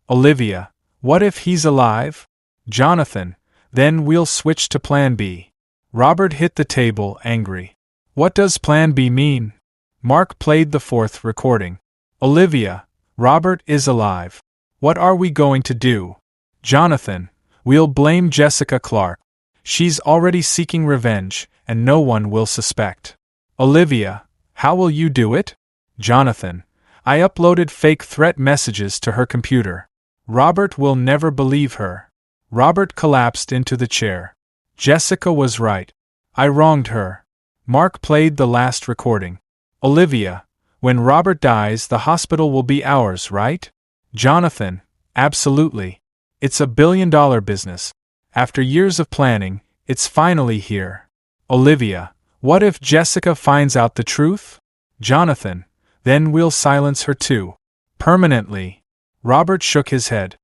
Speaker 1: Olivia, what if he's alive? Jonathan, then we'll switch to Plan B. Robert hit the table, angry. What does Plan B mean? Mark played the fourth recording. Olivia, Robert is alive. What are we going to do? Jonathan, we'll blame Jessica Clark. She's already seeking revenge, and no one will suspect. Olivia, how will you do it? Jonathan, I uploaded fake threat messages to her computer. Robert will never believe her. Robert collapsed into the chair. Jessica was right. I wronged her. Mark played the last recording. Olivia, when Robert dies, the hospital will be ours, right? Jonathan, absolutely. It's $1 billion business. After years of planning, it's finally here. Olivia, what if Jessica finds out the truth? Jonathan, then we'll silence her too. Permanently. Robert shook his head.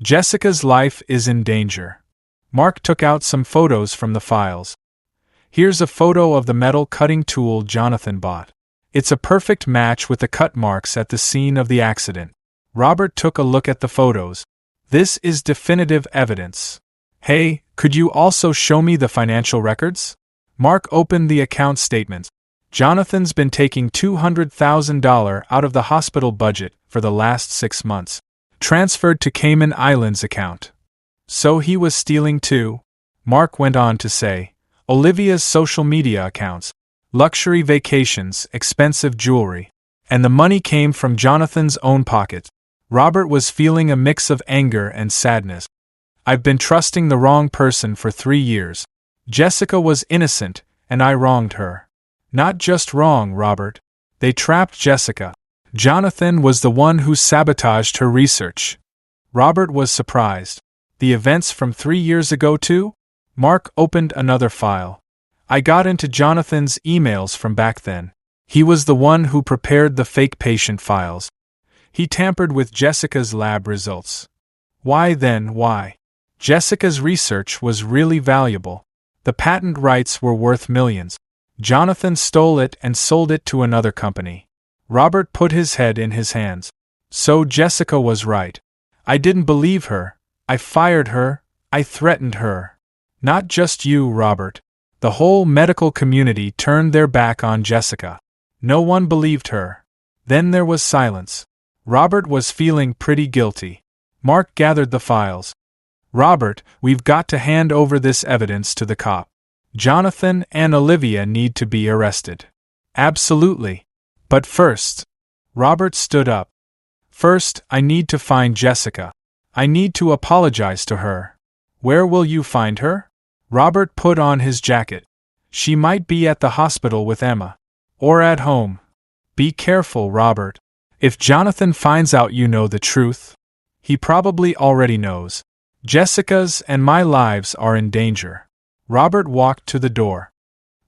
Speaker 1: Jessica's life is in danger. Mark took out some photos from the files. Here's a photo of the metal cutting tool Jonathan bought. It's a perfect match with the cut marks at the scene of the accident. Robert took a look at the photos. This is definitive evidence. Hey, could you also show me the financial records? Mark opened the account statements. Jonathan's been taking $200,000 out of the hospital budget for the last 6 months. Transferred to Cayman Islands account. So he was stealing too? Mark went on to say. Olivia's social media accounts. Luxury vacations, expensive jewelry. And the money came from Jonathan's own pocket. Robert was feeling a mix of anger and sadness. I've been trusting the wrong person for 3 years. Jessica was innocent, and I wronged her. Not just wrong, Robert. They trapped Jessica. Jonathan was the one who sabotaged her research. Robert was surprised. The events from 3 years ago too? Mark opened another file. I got into Jonathan's emails from back then. He was the one who prepared the fake patient files. He tampered with Jessica's lab results. Why then, why? Jessica's research was really valuable. The patent rights were worth millions. Jonathan stole it and sold it to another company. Robert put his head in his hands. So Jessica was right. I didn't believe her. I fired her. I threatened her. Not just you, Robert. The whole medical community turned their back on Jessica. No one believed her. Then there was silence. Robert was feeling pretty guilty. Mark gathered the files. Robert, we've got to hand over this evidence to the cop. Jonathan and Olivia need to be arrested. Absolutely. But first. Robert stood up. First, I need to find Jessica. I need to apologize to her. Where will you find her? Robert put on his jacket. She might be at the hospital with Emma. Or at home. Be careful, Robert. If Jonathan finds out you know the truth, he probably already knows. Jessica's and my lives are in danger. Robert walked to the door.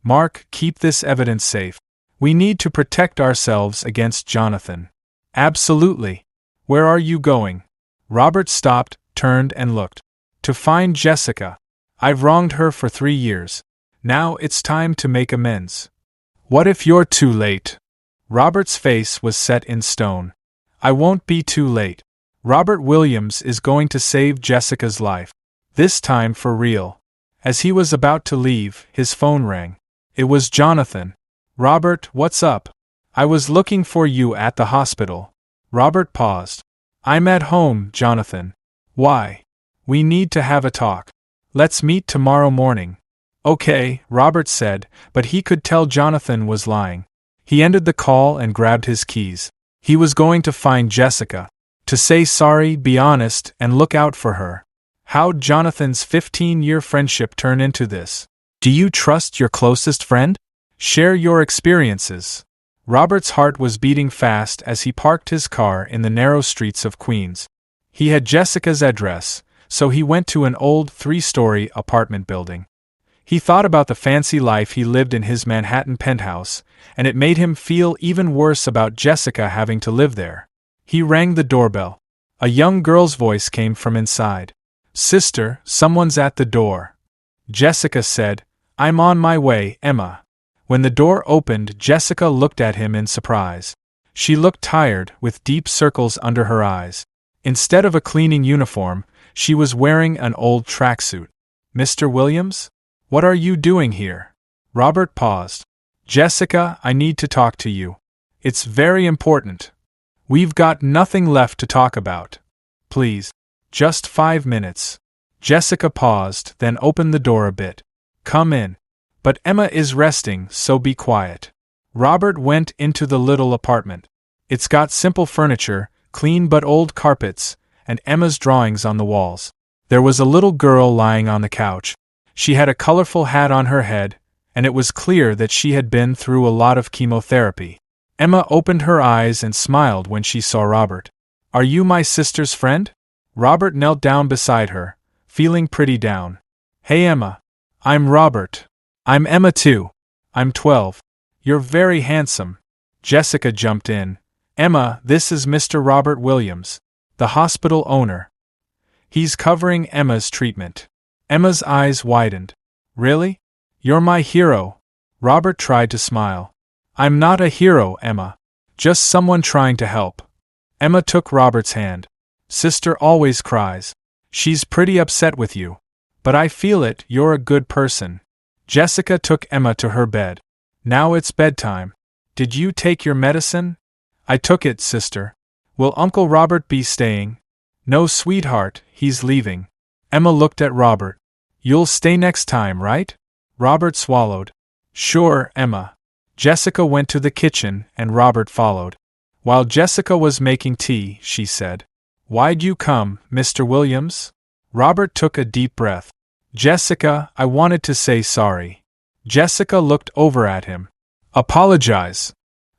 Speaker 1: Mark, keep this evidence safe. We need to protect ourselves against Jonathan. Absolutely. Where are you going? Robert stopped, turned and looked. To find Jessica. I've wronged her for 3 years. Now it's time to make amends. What if you're too late? Robert's face was set in stone. I won't be too late. Robert Williams is going to save Jessica's life. This time for real. As he was about to leave, his phone rang. It was Jonathan. Robert, what's up? I was looking for you at the hospital. Robert paused. I'm at home, Jonathan. Why? We need to have a talk. Let's meet tomorrow morning. Okay, Robert said, but he could tell Jonathan was lying. He ended the call and grabbed his keys. He was going to find Jessica. To say sorry, be honest, and look out for her. How'd Jonathan's 15-year friendship turn into this? Do you trust your closest friend? Share your experiences. Robert's heart was beating fast as he parked his car in the narrow streets of Queens. He had Jessica's address, so he went to an old 3-story apartment building. He thought about the fancy life he lived in his Manhattan penthouse, and it made him feel even worse about Jessica having to live there. He rang the doorbell. A young girl's voice came from inside. "Sister, someone's at the door." Jessica said, "I'm on my way, Emma." When the door opened, Jessica looked at him in surprise. She looked tired, with deep circles under her eyes. Instead of a cleaning uniform, she was wearing an old tracksuit. "Mr. Williams? What are you doing here?" Robert paused. "Jessica, I need to talk to you. It's very important. We've got nothing left to talk about. Please. Just 5 minutes." Jessica paused, then opened the door a bit. "Come in. But Emma is resting, so be quiet." Robert went into the little apartment. It's got simple furniture, clean but old carpets, and Emma's drawings on the walls. There was a little girl lying on the couch. She had a colorful hat on her head, and it was clear that she had been through a lot of chemotherapy. Emma opened her eyes and smiled when she saw Robert. "Are you my sister's friend?" Robert knelt down beside her, feeling pretty down. "Hey Emma. I'm Robert. I'm Emma too. I'm 12. You're very handsome." Jessica jumped in. "Emma, this is Mr. Robert Williams, the hospital owner. He's covering Emma's treatment." Emma's eyes widened. "Really? You're my hero." Robert tried to smile. "I'm not a hero, Emma. Just someone trying to help." Emma took Robert's hand. "Sister always cries. She's pretty upset with you. But I feel it, you're a good person." Jessica took Emma to her bed. "Now it's bedtime. Did you take your medicine?" "I took it, sister." "Will Uncle Robert be staying?" "No, sweetheart, he's leaving." Emma looked at Robert. "You'll stay next time, right?" Robert swallowed. "Sure, Emma." Jessica went to the kitchen, and Robert followed. While Jessica was making tea, she said, "Why'd you come, Mr. Williams?" Robert took a deep breath. "Jessica, I wanted to say sorry." Jessica looked over at him. "Apologize."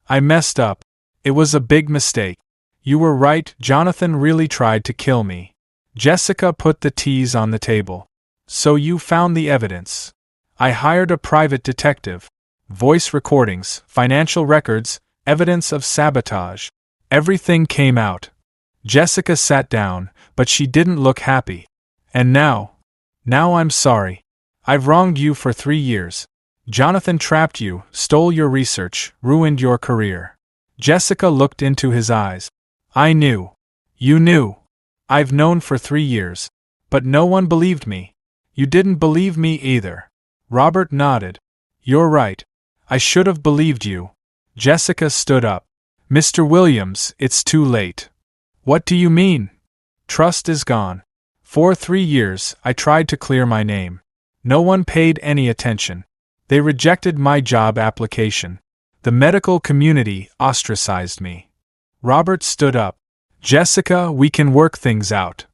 Speaker 1: "I messed up. It was a big mistake. You were right, Jonathan really tried to kill me." Jessica put the teas on the table. "So you found the evidence?" "I hired a private detective. Voice recordings, financial records, evidence of sabotage. Everything came out." Jessica sat down, but she didn't look happy. "And now I'm sorry. I've wronged you for 3 years. Jonathan trapped you, stole your research, ruined your career." Jessica looked into his eyes. "I knew." "You knew." "I've known for 3 years. But no one believed me." "You didn't believe me either." Robert nodded. "You're right. I should have believed you." Jessica stood up. "Mr. Williams, it's too late." "What do you mean?" "Trust is gone. For 3 years, I tried to clear my name. No one paid any attention. They rejected my job application. The medical community ostracized me." Robert stood up. "Jessica, we can work things out."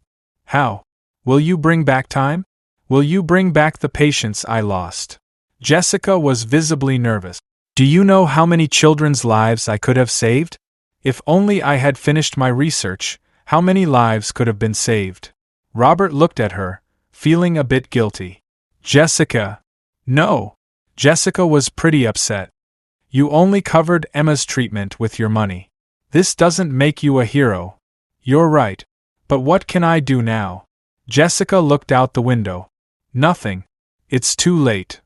Speaker 1: "How? Will you bring back time? Will you bring back the patients I lost?" Jessica was visibly nervous. "Do you know how many children's lives I could have saved? If only I had finished my research, how many lives could have been saved?" Robert looked at her, feeling a bit guilty. "Jessica." "No." Jessica was pretty upset. "You only covered Emma's treatment with your money. This doesn't make you a hero." "You're right. But what can I do now?" Jessica looked out the window. "Nothing. It's too late."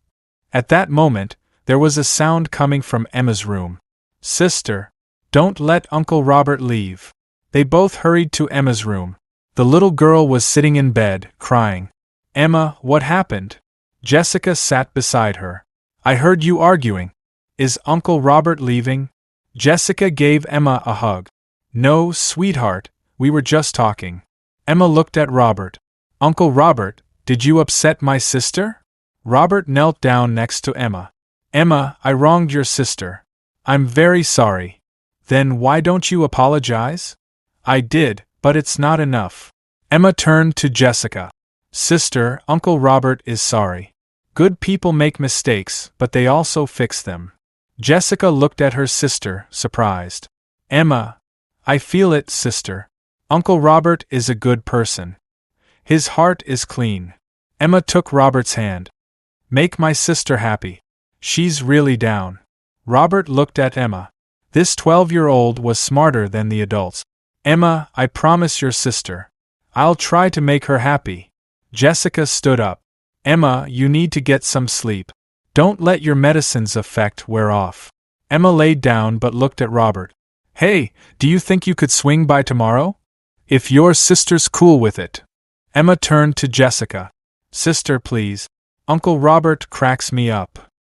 Speaker 1: At that moment, there was a sound coming from Emma's room. "Sister, don't let Uncle Robert leave." They both hurried to Emma's room. The little girl was sitting in bed, crying. "Emma, what happened?" Jessica sat beside her. "I heard you arguing. Is Uncle Robert leaving?" Jessica gave Emma a hug. "No, sweetheart, we were just talking." Emma looked at Robert. "Uncle Robert, did you upset my sister?" Robert knelt down next to Emma. "Emma, I wronged your sister. I'm very sorry." "Then why don't you apologize?" "I did, but it's not enough." Emma turned to Jessica. "Sister, Uncle Robert is sorry. Good people make mistakes, but they also fix them." Jessica looked at her sister, surprised. "Emma, I feel it, sister. Uncle Robert is a good person. His heart is clean." Emma took Robert's hand. Make my sister happy. She's really down. Robert looked at Emma. This 12-year-old was smarter than the adults. Emma, I promise your sister. I'll try to make her happy. Jessica stood up. Emma, you need to get some sleep. Don't let your medicine's effect wear off. Emma laid down but looked at Robert. Hey, do you think you could swing by tomorrow? If your sister's cool with it. Emma turned to Jessica. Sister, please. Uncle Robert cracks me up.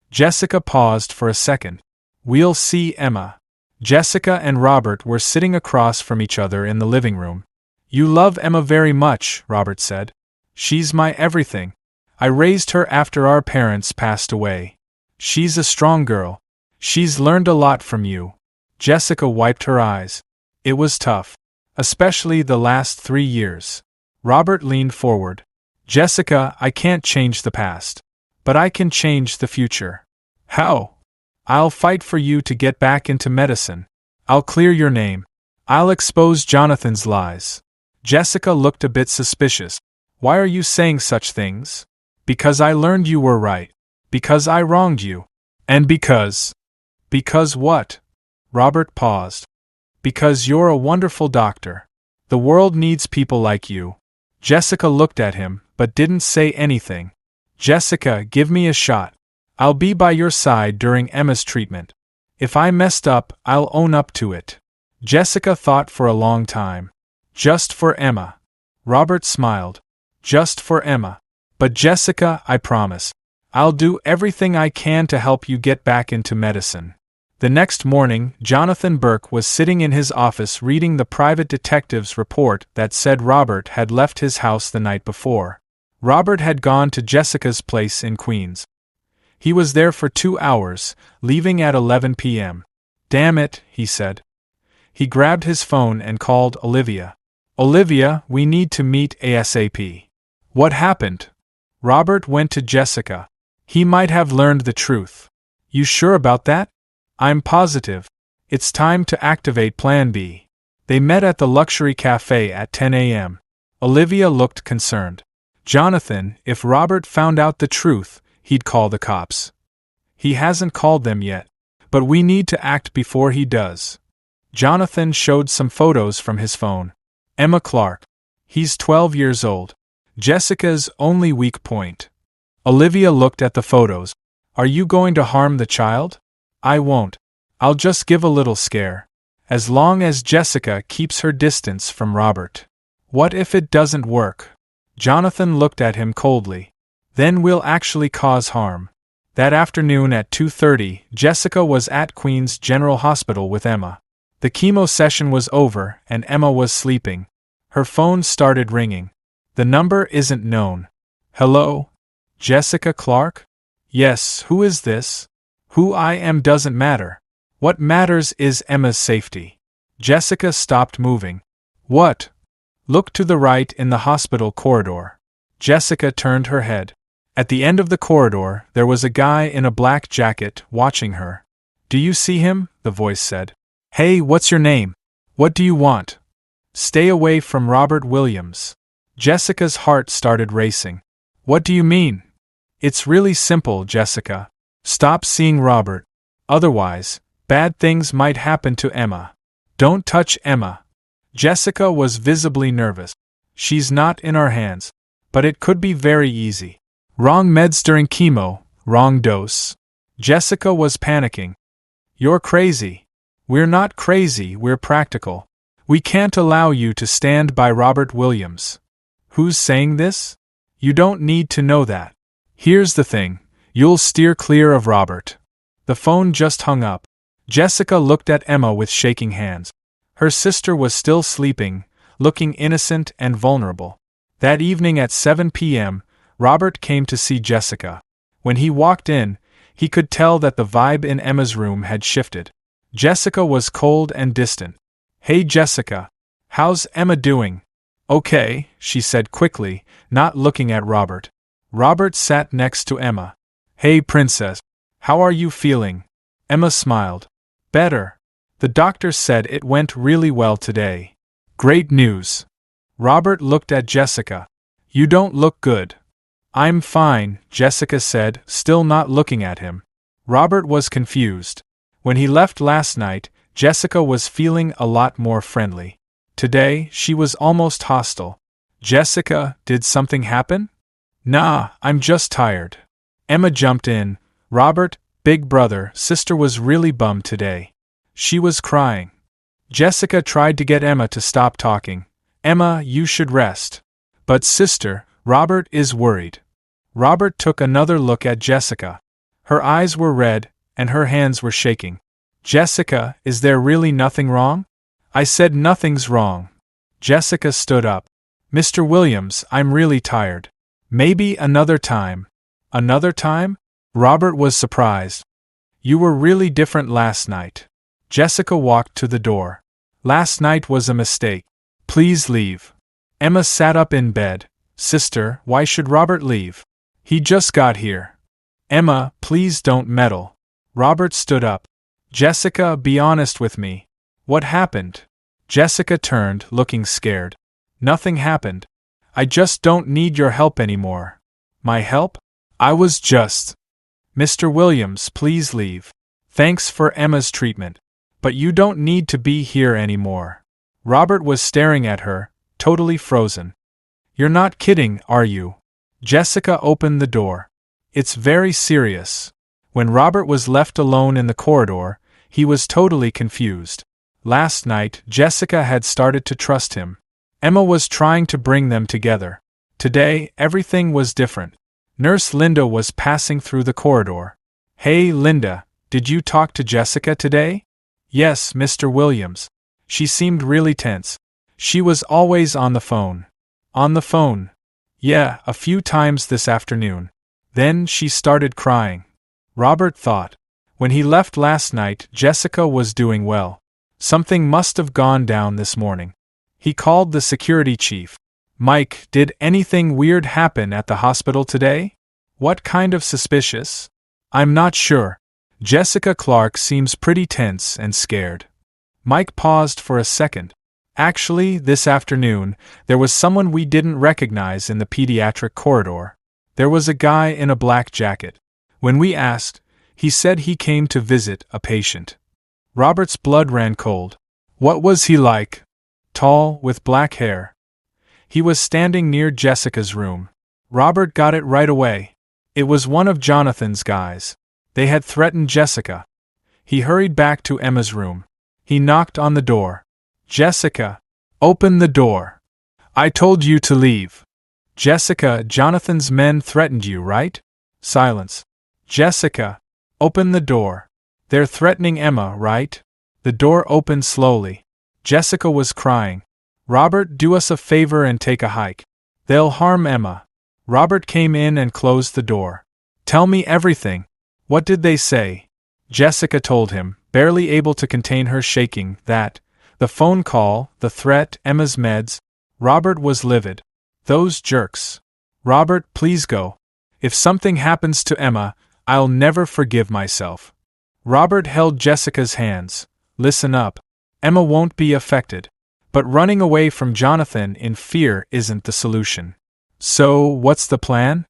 Speaker 1: Jessica paused for a second. We'll see, Emma. Jessica and Robert were sitting across from each other in the living room. You love Emma very much, Robert said. She's my everything. I raised her after our parents passed away. She's a strong girl. She's learned a lot from you. Jessica wiped her eyes. It was tough. Especially the last 3 years. Robert leaned forward. Jessica, I can't change the past. But I can change the future. How? I'll fight for you to get back into medicine. I'll clear your name. I'll expose Jonathan's lies. Jessica looked a bit suspicious. Why are you saying such things? Because I learned you were right. Because I wronged you. And because... Because what? Robert paused. Because you're a wonderful doctor. The world needs people like you. Jessica looked at him, but didn't say anything. Jessica, give me a shot. I'll be by your side during Emma's treatment. If I messed up, I'll own up to it. Jessica thought for a long time. Just for Emma. Robert smiled. Just for Emma. But Jessica, I promise. I'll do everything I can to help you get back into medicine. The next morning, Jonathan Burke was sitting in his office reading the private detective's report that said Robert had left his house the night before. Robert had gone to Jessica's place in Queens. He was there for 2 hours, leaving at 11 p.m. Damn it, he said. He grabbed his phone and called Olivia. Olivia, we need to meet ASAP. What happened? Robert went to Jessica. He might have learned the truth. You sure about that? I'm positive. It's time to activate Plan B. They met at the luxury cafe at 10 a.m. Olivia looked concerned. Jonathan, if Robert found out the truth, he'd call the cops. He hasn't called them yet. But we need to act before he does. Jonathan showed some photos from his phone. Emma Clark. He's 12 years old. Jessica's only weak point. Olivia looked at the photos. Are you going to harm the child? I won't. I'll just give a little scare. As long as Jessica keeps her distance from Robert. What if it doesn't work? Jonathan looked at him coldly. Then we'll actually cause harm. That afternoon at 2:30, Jessica was at Queen's General Hospital with Emma. The chemo session was over and Emma was sleeping. Her phone started ringing. The number isn't known. Hello? Jessica Clark? Yes, who is this? Who I am doesn't matter. What matters is Emma's safety. Jessica stopped moving. What? Look to the right in the hospital corridor. Jessica turned her head. At the end of the corridor, there was a guy in a black jacket watching her. Do you see him? The voice said. Hey, what's your name? What do you want? Stay away from Robert Williams. Jessica's heart started racing. What do you mean? It's really simple, Jessica. Stop seeing Robert. Otherwise, bad things might happen to Emma. Don't touch Emma. Jessica was visibly nervous. She's not in our hands. But it could be very easy. Wrong meds during chemo, wrong dose. Jessica was panicking. You're crazy. We're not crazy, we're practical. We can't allow you to stand by Robert Williams. Who's saying this? You don't need to know that. Here's the thing. You'll steer clear of Robert. The phone just hung up. Jessica looked at Emma with shaking hands. Her sister was still sleeping, looking innocent and vulnerable. That evening at 7 p.m., Robert came to see Jessica. When he walked in, he could tell that the vibe in Emma's room had shifted. Jessica was cold and distant. Hey Jessica. How's Emma doing? Okay, she said quickly, not looking at Robert. Robert sat next to Emma. Hey princess. How are you feeling? Emma smiled. Better. The doctor said it went really well today. Great news. Robert looked at Jessica. You don't look good. I'm fine, Jessica said, still not looking at him. Robert was confused. When he left last night, Jessica was feeling a lot more friendly. Today, she was almost hostile. Jessica, did something happen? Nah, I'm just tired. Emma jumped in. Robert, big brother, sister was really bummed today. She was crying. Jessica tried to get Emma to stop talking. Emma, you should rest. But sister, Robert is worried. Robert took another look at Jessica. Her eyes were red, and her hands were shaking. Jessica, is there really nothing wrong? I said nothing's wrong. Jessica stood up. Mr. Williams, I'm really tired. Maybe another time. Another time? Robert was surprised. You were really different last night. Jessica walked to the door. Last night was a mistake. Please leave. Emma sat up in bed. Sister, why should Robert leave? He just got here. Emma, please don't meddle. Robert stood up. Jessica, be honest with me. What happened? Jessica turned, looking scared. Nothing happened. I just don't need your help anymore. My help? I was just... Mr. Williams, please leave. Thanks for Emma's treatment. But you don't need to be here anymore. Robert was staring at her, totally frozen. You're not kidding, are you? Jessica opened the door. It's very serious. When Robert was left alone in the corridor, he was totally confused. Last night, Jessica had started to trust him. Emma was trying to bring them together. Today, everything was different. Nurse Linda was passing through the corridor. Hey, Linda, did you talk to Jessica today? Yes, Mr. Williams. She seemed really tense. She was always on the phone. On the phone? Yeah, a few times this afternoon. Then she started crying. Robert thought. When he left last night, Jessica was doing well. Something must have gone down this morning. He called the security chief. Mike, did anything weird happen at the hospital today? What kind of suspicious? I'm not sure. Jessica Clark seems pretty tense and scared. Mike paused for a second. Actually, this afternoon, there was someone we didn't recognize in the pediatric corridor. There was a guy in a black jacket. When we asked, he said he came to visit a patient. Robert's blood ran cold. What was he like? Tall, with black hair. He was standing near Jessica's room. Robert got it right away. It was one of Jonathan's guys. They had threatened Jessica. He hurried back to Emma's room. He knocked on the door. Jessica, open the door. I told you to leave. Jessica, Jonathan's men threatened you, right? Silence. Jessica, open the door. They're threatening Emma, right? The door opened slowly. Jessica was crying. Robert, do us a favor and take a hike. They'll harm Emma. Robert came in and closed the door. Tell me everything. What did they say? Jessica told him, barely able to contain her shaking, that the phone call, the threat, Emma's meds. Robert was livid. Those jerks. Robert, please go. If something happens to Emma, I'll never forgive myself. Robert held Jessica's hands. Listen up. Emma won't be affected. But running away from Jonathan in fear isn't the solution. So, what's the plan?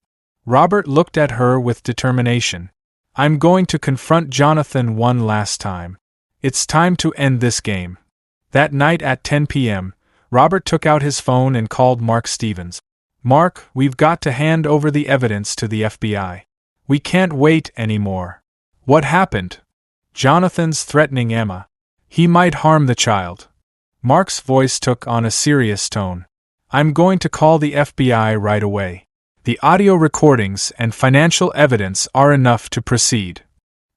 Speaker 1: Robert looked at her with determination. I'm going to confront Jonathan one last time. It's time to end this game. That night at 10 p.m., Robert took out his phone and called Mark Stevens. Mark, we've got to hand over the evidence to the FBI. We can't wait anymore. What happened? Jonathan's threatening Emma. He might harm the child. Mark's voice took on a serious tone. I'm going to call the FBI right away. The audio recordings and financial evidence are enough to proceed.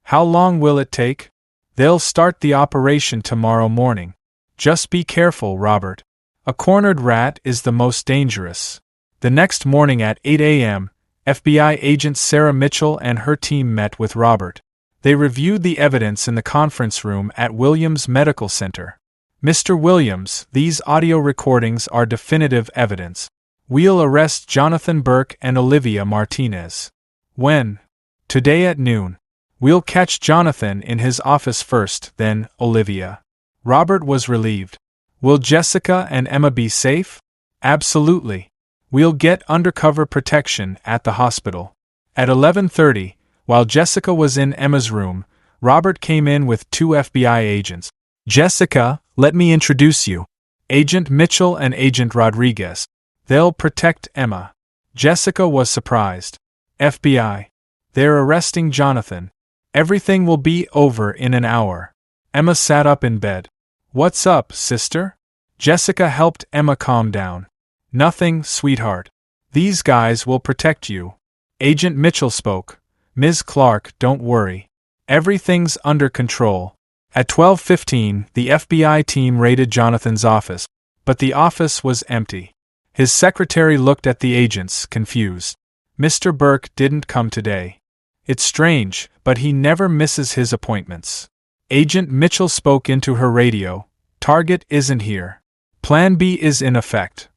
Speaker 1: How long will it take? They'll start the operation tomorrow morning. Just be careful, Robert. A cornered rat is the most dangerous. The next morning at 8 a.m., FBI agent Sarah Mitchell and her team met with Robert. They reviewed the evidence in the conference room at Williams Medical Center. Mr. Williams, these audio recordings are definitive evidence. We'll arrest Jonathan Burke and Olivia Martinez. When? Today at noon. We'll catch Jonathan in his office first, then Olivia. Robert was relieved. Will Jessica and Emma be safe? Absolutely. We'll get undercover protection at the hospital. At 11:30, while Jessica was in Emma's room, Robert came in with 2 FBI agents. Jessica, let me introduce you. Agent Mitchell and Agent Rodriguez. They'll protect Emma. Jessica was surprised. FBI. They're arresting Jonathan. Everything will be over in an hour. Emma sat up in bed. What's up, sister? Jessica helped Emma calm down. Nothing, sweetheart. These guys will protect you. Agent Mitchell spoke. Ms. Clark, don't worry. Everything's under control. At 12:15, the FBI team raided Jonathan's office, but the office was empty. His secretary looked at the agents, confused. Mr. Burke didn't come today. It's strange, but he never misses his appointments. Agent Mitchell spoke into her radio. Target isn't here. Plan B is in effect.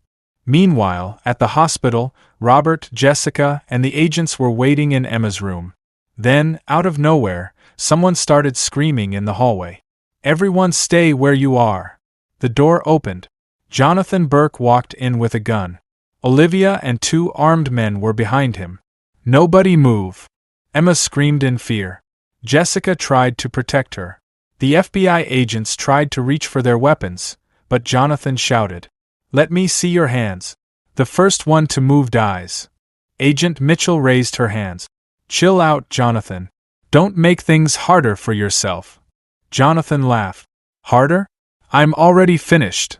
Speaker 1: Meanwhile, at the hospital, Robert, Jessica, and the agents were waiting in Emma's room. Then, out of nowhere, someone started screaming in the hallway. Everyone stay where you are. The door opened. Jonathan Burke walked in with a gun. Olivia and 2 armed men were behind him. Nobody move. Emma screamed in fear. Jessica tried to protect her. The FBI agents tried to reach for their weapons, but Jonathan shouted, "Let me see your hands. The first one to move dies." Agent Mitchell raised her hands. Chill out, Jonathan. Don't make things harder for yourself. Jonathan laughed. Harder? I'm already finished.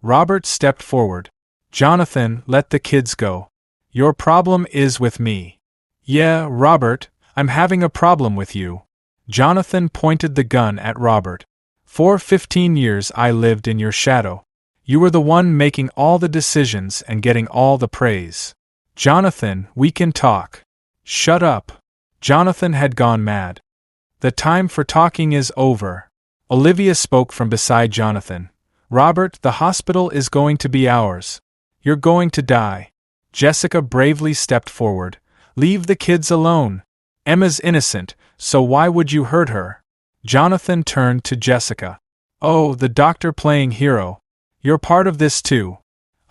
Speaker 1: Robert stepped forward. Jonathan, let the kids go. Your problem is with me. Yeah, Robert, I'm having a problem with you. Jonathan pointed the gun at Robert. For 15 years I lived in your shadow. You were the one making all the decisions and getting all the praise. Jonathan, we can talk. Shut up. Jonathan had gone mad. The time for talking is over. Olivia spoke from beside Jonathan. Robert, the hospital is going to be ours. You're going to die. Jessica bravely stepped forward. Leave the kids alone. Emma's innocent, so why would you hurt her? Jonathan turned to Jessica. Oh, the doctor playing hero. You're part of this too.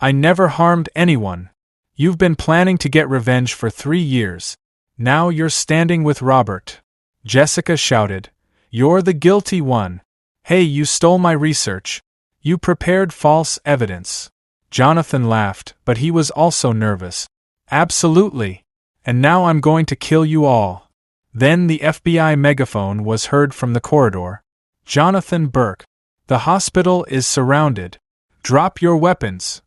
Speaker 1: I never harmed anyone. You've been planning to get revenge for 3 years. Now you're standing with Robert. Jessica shouted. You're the guilty one. Hey, you stole my research. You prepared false evidence. Jonathan laughed, but he was also nervous. Absolutely. And now I'm going to kill you all. Then the FBI megaphone was heard from the corridor. Jonathan Burke. The hospital is surrounded. Drop your weapons.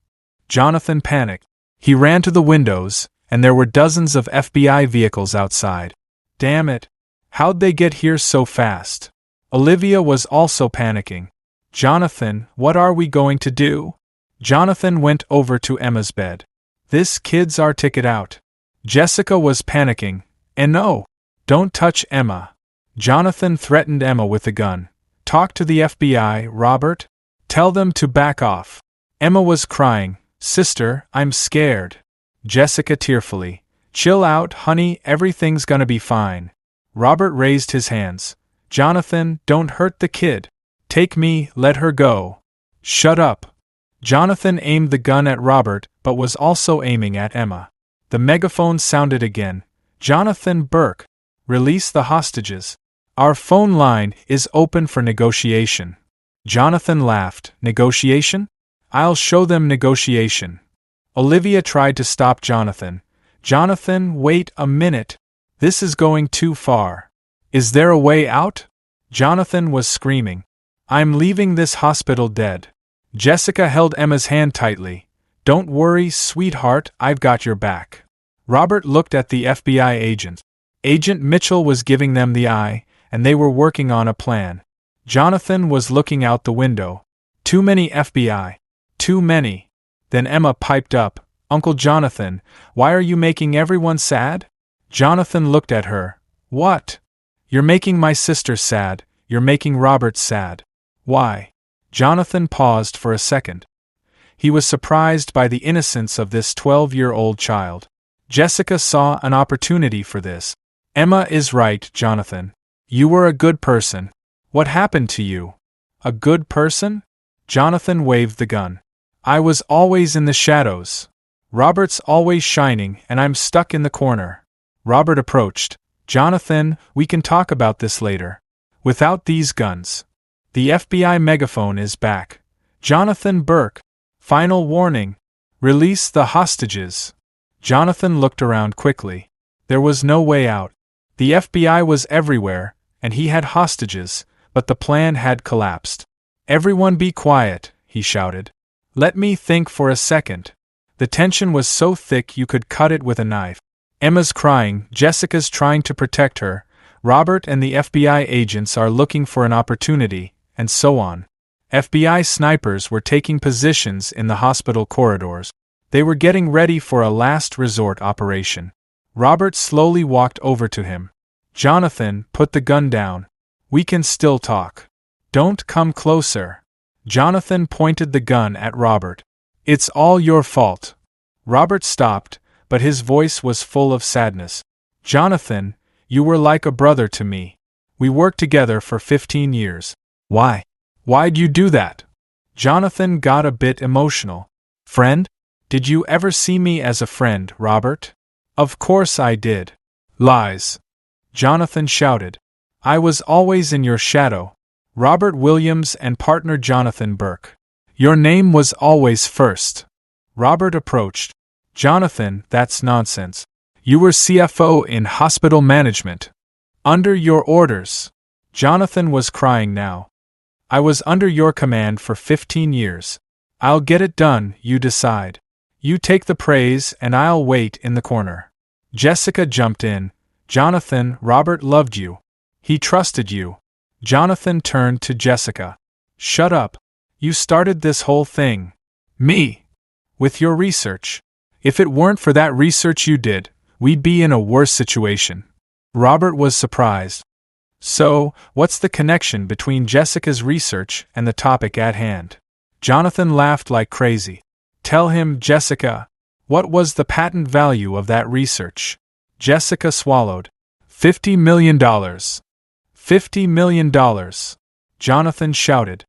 Speaker 1: Jonathan panicked. He ran to the windows, and there were dozens of FBI vehicles outside. Damn it. How'd they get here so fast? Olivia was also panicking. Jonathan, what are we going to do? Jonathan went over to Emma's bed. This kid's our ticket out. Jessica was panicking. And no, don't touch Emma. Jonathan threatened Emma with a gun. Talk to the FBI, Robert. Tell them to back off. Emma was crying. Sister, I'm scared. Jessica tearfully. Chill out, honey, everything's gonna be fine. Robert raised his hands. Jonathan, don't hurt the kid. Take me, let her go. Shut up. Jonathan aimed the gun at Robert, but was also aiming at Emma. The megaphone sounded again. Jonathan Burke. Release the hostages. Our phone line is open for negotiation. Jonathan laughed. Negotiation? I'll show them negotiation. Olivia tried to stop Jonathan. Jonathan, wait a minute. This is going too far. Is there a way out? Jonathan was screaming. I'm leaving this hospital dead. Jessica held Emma's hand tightly. Don't worry, sweetheart, I've got your back. Robert looked at the FBI agent. Agent Mitchell was giving them the eye, and they were working on a plan. Jonathan was looking out the window. Too many FBI. Too many. Then Emma piped up, Uncle Jonathan, why are you making everyone sad? Jonathan looked at her. What? You're making my sister sad, you're making Robert sad. Why? Jonathan paused for a second. He was surprised by the innocence of this 12-year-old child. Jessica saw an opportunity for this. Emma is right, Jonathan. You were a good person. What happened to you? A good person? Jonathan waved the gun. I was always in the shadows. Robert's always shining and I'm stuck in the corner. Robert approached. Jonathan, we can talk about this later. Without these guns. The FBI megaphone is back. Jonathan Burke. Final warning. Release the hostages. Jonathan looked around quickly. There was no way out. The FBI was everywhere, and he had hostages, but the plan had collapsed. Everyone be quiet, he shouted. Let me think for a second. The tension was so thick you could cut it with a knife. Emma's crying, Jessica's trying to protect her, Robert and the FBI agents are looking for an opportunity, and so on. FBI snipers were taking positions in the hospital corridors. They were getting ready for a last resort operation. Robert slowly walked over to him. Jonathan, put the gun down. We can still talk. Don't come closer. Jonathan pointed the gun at Robert. It's all your fault. Robert stopped, but his voice was full of sadness. Jonathan, you were like a brother to me. We worked together for 15 years. Why? Why'd you do that? Jonathan got a bit emotional. Friend? Did you ever see me as a friend, Robert? Of course I did. Lies. Jonathan shouted. I was always in your shadow. Robert Williams and partner Jonathan Burke. Your name was always first. Robert approached. Jonathan, that's nonsense. You were CFO in hospital management. Under your orders. Jonathan was crying now. I was under your command for 15 years. I'll get it done, you decide. You take the praise and I'll wait in the corner. Jessica jumped in. Jonathan, Robert loved you. He trusted you. Jonathan turned to Jessica. Shut up. You started this whole thing. Me. With your research. If it weren't for that research you did, we'd be in a worse situation. Robert was surprised. So, what's the connection between Jessica's research and the topic at hand? Jonathan laughed like crazy. Tell him, Jessica. What was the patent value of that research? Jessica swallowed. $50 million. $50 million. Jonathan shouted.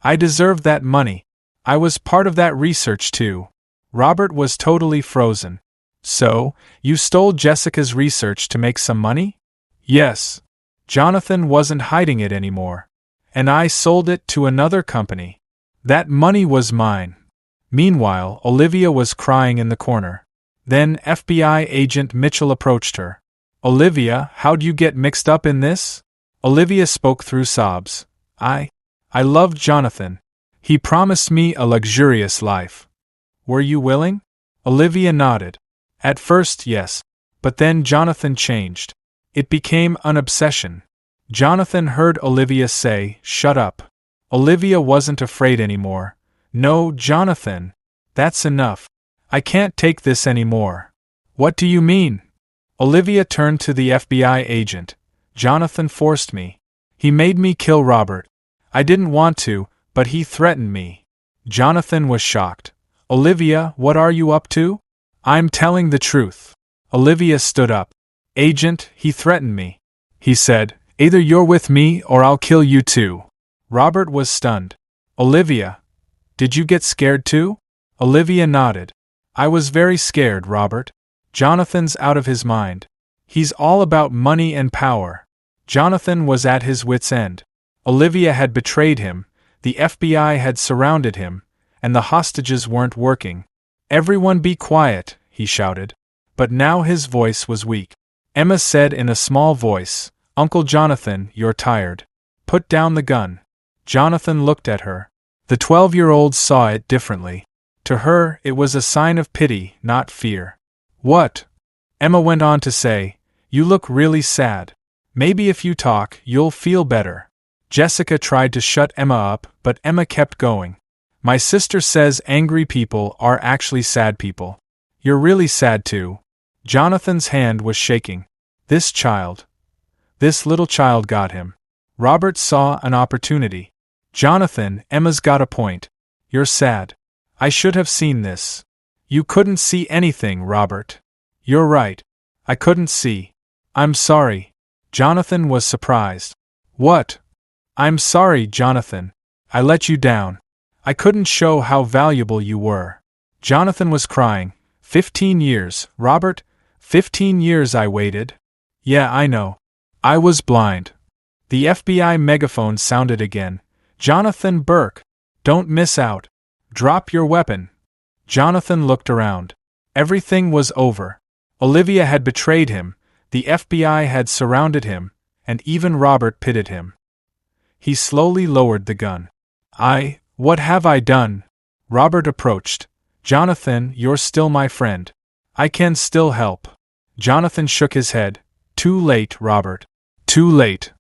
Speaker 1: I deserved that money. I was part of that research too. Robert was totally frozen. So, you stole Jessica's research to make some money? Yes. Jonathan wasn't hiding it anymore. And I sold it to another company. That money was mine. Meanwhile, Olivia was crying in the corner. Then FBI agent Mitchell approached her. Olivia, how'd you get mixed up in this? Olivia spoke through sobs. I loved Jonathan. He promised me a luxurious life. Were you willing? Olivia nodded. At first, yes. But then Jonathan changed. It became an obsession. Jonathan heard Olivia say, shut up. Olivia wasn't afraid anymore. No, Jonathan. That's enough. I can't take this anymore. What do you mean? Olivia turned to the FBI agent. Jonathan forced me. He made me kill Robert. I didn't want to, but he threatened me. Jonathan was shocked. Olivia, what are you up to? I'm telling the truth. Olivia stood up. Agent, he threatened me. He said, either you're with me or I'll kill you too. Robert was stunned. Olivia, did you get scared too? Olivia nodded. I was very scared, Robert. Jonathan's out of his mind. He's all about money and power. Jonathan was at his wits' end. Olivia had betrayed him, the FBI had surrounded him, and the hostages weren't working. Everyone be quiet, he shouted. But now his voice was weak. Emma said in a small voice, Uncle Jonathan, you're tired. Put down the gun. Jonathan looked at her. The 12-year-old saw it differently. To her, it was a sign of pity, not fear. What? Emma went on to say, you look really sad. Maybe if you talk, you'll feel better. Jessica tried to shut Emma up, but Emma kept going. My sister says angry people are actually sad people. You're really sad too. Jonathan's hand was shaking. This little child got him. Robert saw an opportunity. Jonathan, Emma's got a point. You're sad. I should have seen this. You couldn't see anything, Robert. You're right. I couldn't see. I'm sorry. Jonathan was surprised. What? I'm sorry, Jonathan. I let you down. I couldn't show how valuable you were. Jonathan was crying. 15 years, Robert. 15 years I waited. Yeah, I know. I was blind. The FBI megaphone sounded again. Jonathan Burke. Don't miss out. Drop your weapon. Jonathan looked around. Everything was over. Olivia had betrayed him, the FBI had surrounded him, and even Robert pitied him. He slowly lowered the gun. What have I done? Robert approached. Jonathan, you're still my friend. I can still help. Jonathan shook his head. Too late, Robert. Too late.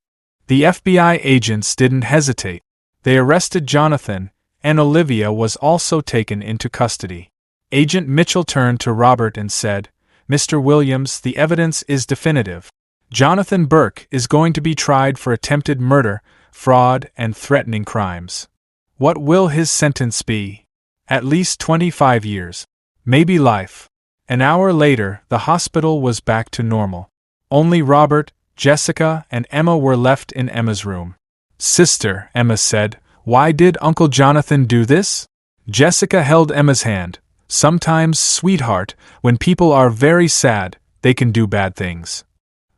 Speaker 1: The FBI agents didn't hesitate. They arrested Jonathan, and Olivia was also taken into custody. Agent Mitchell turned to Robert and said, Mr. Williams, the evidence is definitive. Jonathan Burke is going to be tried for attempted murder, fraud, and threatening crimes. What will his sentence be? At least 25 years. Maybe life. An hour later, the hospital was back to normal. Only Robert, Jessica, and Emma were left in Emma's room. Sister, Emma said, why did Uncle Jonathan do this? Jessica held Emma's hand. Sometimes, sweetheart, when people are very sad, they can do bad things.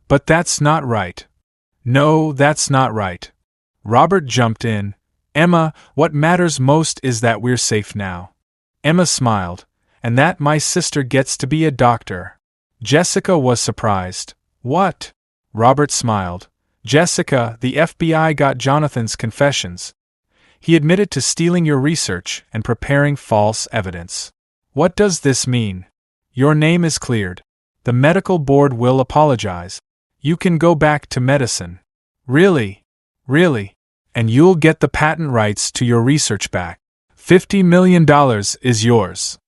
Speaker 1: But that's not right. No, that's not right. Robert jumped in. Emma, what matters most is that we're safe now. Emma smiled. And that my sister gets to be a doctor. Jessica was surprised. What? Robert smiled. Jessica, the FBI got Jonathan's confessions. He admitted to stealing your research and preparing false evidence. What does this mean? Your name is cleared. The medical board will apologize. You can go back to medicine. Really? Really? And you'll get the patent rights to your research back. $50 million is yours.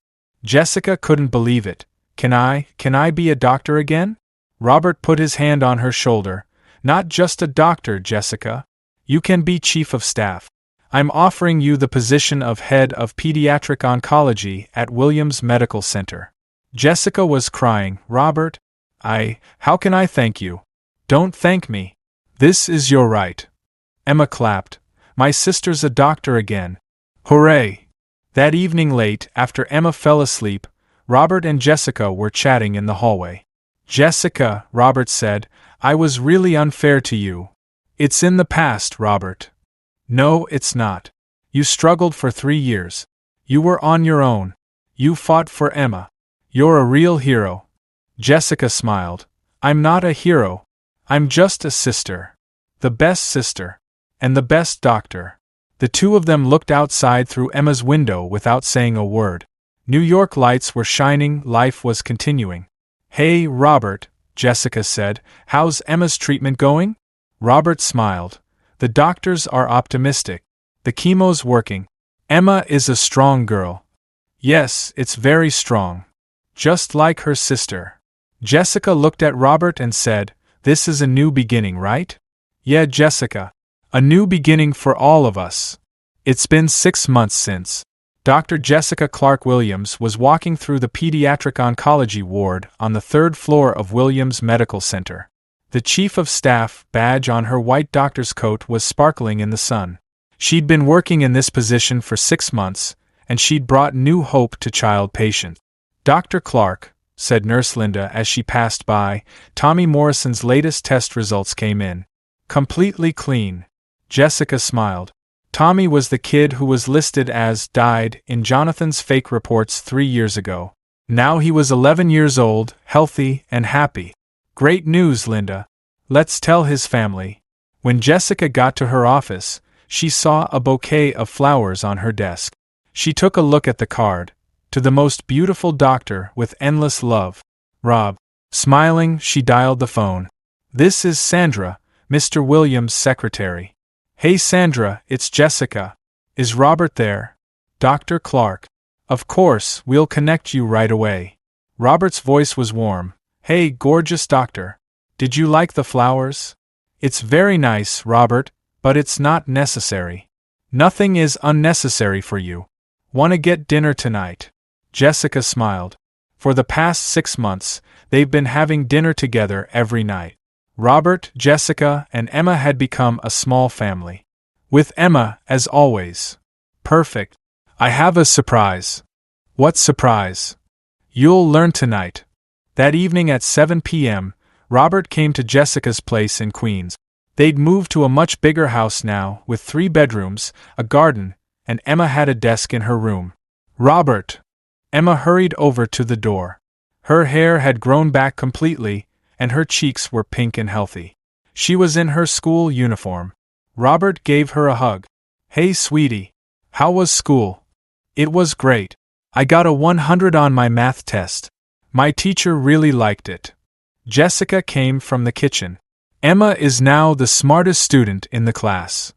Speaker 1: Jessica couldn't believe it. Can I be a doctor again? Robert put his hand on her shoulder. Not just a doctor, Jessica. You can be chief of staff. I'm offering you the position of head of pediatric oncology at Williams Medical Center. Jessica was crying. Robert, how can I thank you? Don't thank me. This is your right. Emma clapped. My sister's a doctor again. Hooray! That evening late, after Emma fell asleep, Robert and Jessica were chatting in the hallway. Jessica, Robert said, I was really unfair to you. It's in the past, Robert. No, it's not. You struggled for 3 years. You were on your own. You fought for Emma. You're a real hero. Jessica smiled. I'm not a hero. I'm just a sister. The best sister. And the best doctor. The two of them looked outside through Emma's window without saying a word. New York lights were shining, life was continuing. Hey, Robert, Jessica said, how's Emma's treatment going? Robert smiled. The doctors are optimistic. The chemo's working. Emma is a strong girl. Yes, it's very strong. Just like her sister. Jessica looked at Robert and said, This is a new beginning, right? Yeah, Jessica. A new beginning for all of us. It's been 6 months since Dr. Jessica Clark Williams was walking through the pediatric oncology ward on the 3rd floor of Williams Medical Center. The chief of staff badge on her white doctor's coat was sparkling in the sun. She'd been working in this position for 6 months, and she'd brought new hope to child patients. Dr. Clark, said Nurse Linda as she passed by, Tommy Morrison's latest test results came in. Completely clean. Jessica smiled. Tommy was the kid who was listed as died in Jonathan's fake reports 3 years ago. Now he was 11 years old, healthy, and happy. Great news, Linda. Let's tell his family. When Jessica got to her office, she saw a bouquet of flowers on her desk. She took a look at the card. To the most beautiful doctor with endless love. Rob. Smiling, she dialed the phone. This is Sandra, Mr. Williams' secretary. Hey Sandra, it's Jessica. Is Robert there? Dr. Clark. Of course, we'll connect you right away. Robert's voice was warm. Hey, gorgeous doctor. Did you like the flowers? It's very nice, Robert, but it's not necessary. Nothing is unnecessary for you. Wanna get dinner tonight? Jessica smiled. For the past 6 months, they've been having dinner together every night. Robert, Jessica, and Emma had become a small family. With Emma, as always. Perfect. I have a surprise. What surprise? You'll learn tonight. That evening at 7 p.m., Robert came to Jessica's place in Queens. They'd moved to a much bigger house now, with 3 bedrooms, a garden, and Emma had a desk in her room. Robert! Emma hurried over to the door. Her hair had grown back completely, and her cheeks were pink and healthy. She was in her school uniform. Robert gave her a hug. Hey sweetie. How was school? It was great. I got a 100 on my math test. My teacher really liked it. Jessica came from the kitchen. Emma is now the smartest student in the class.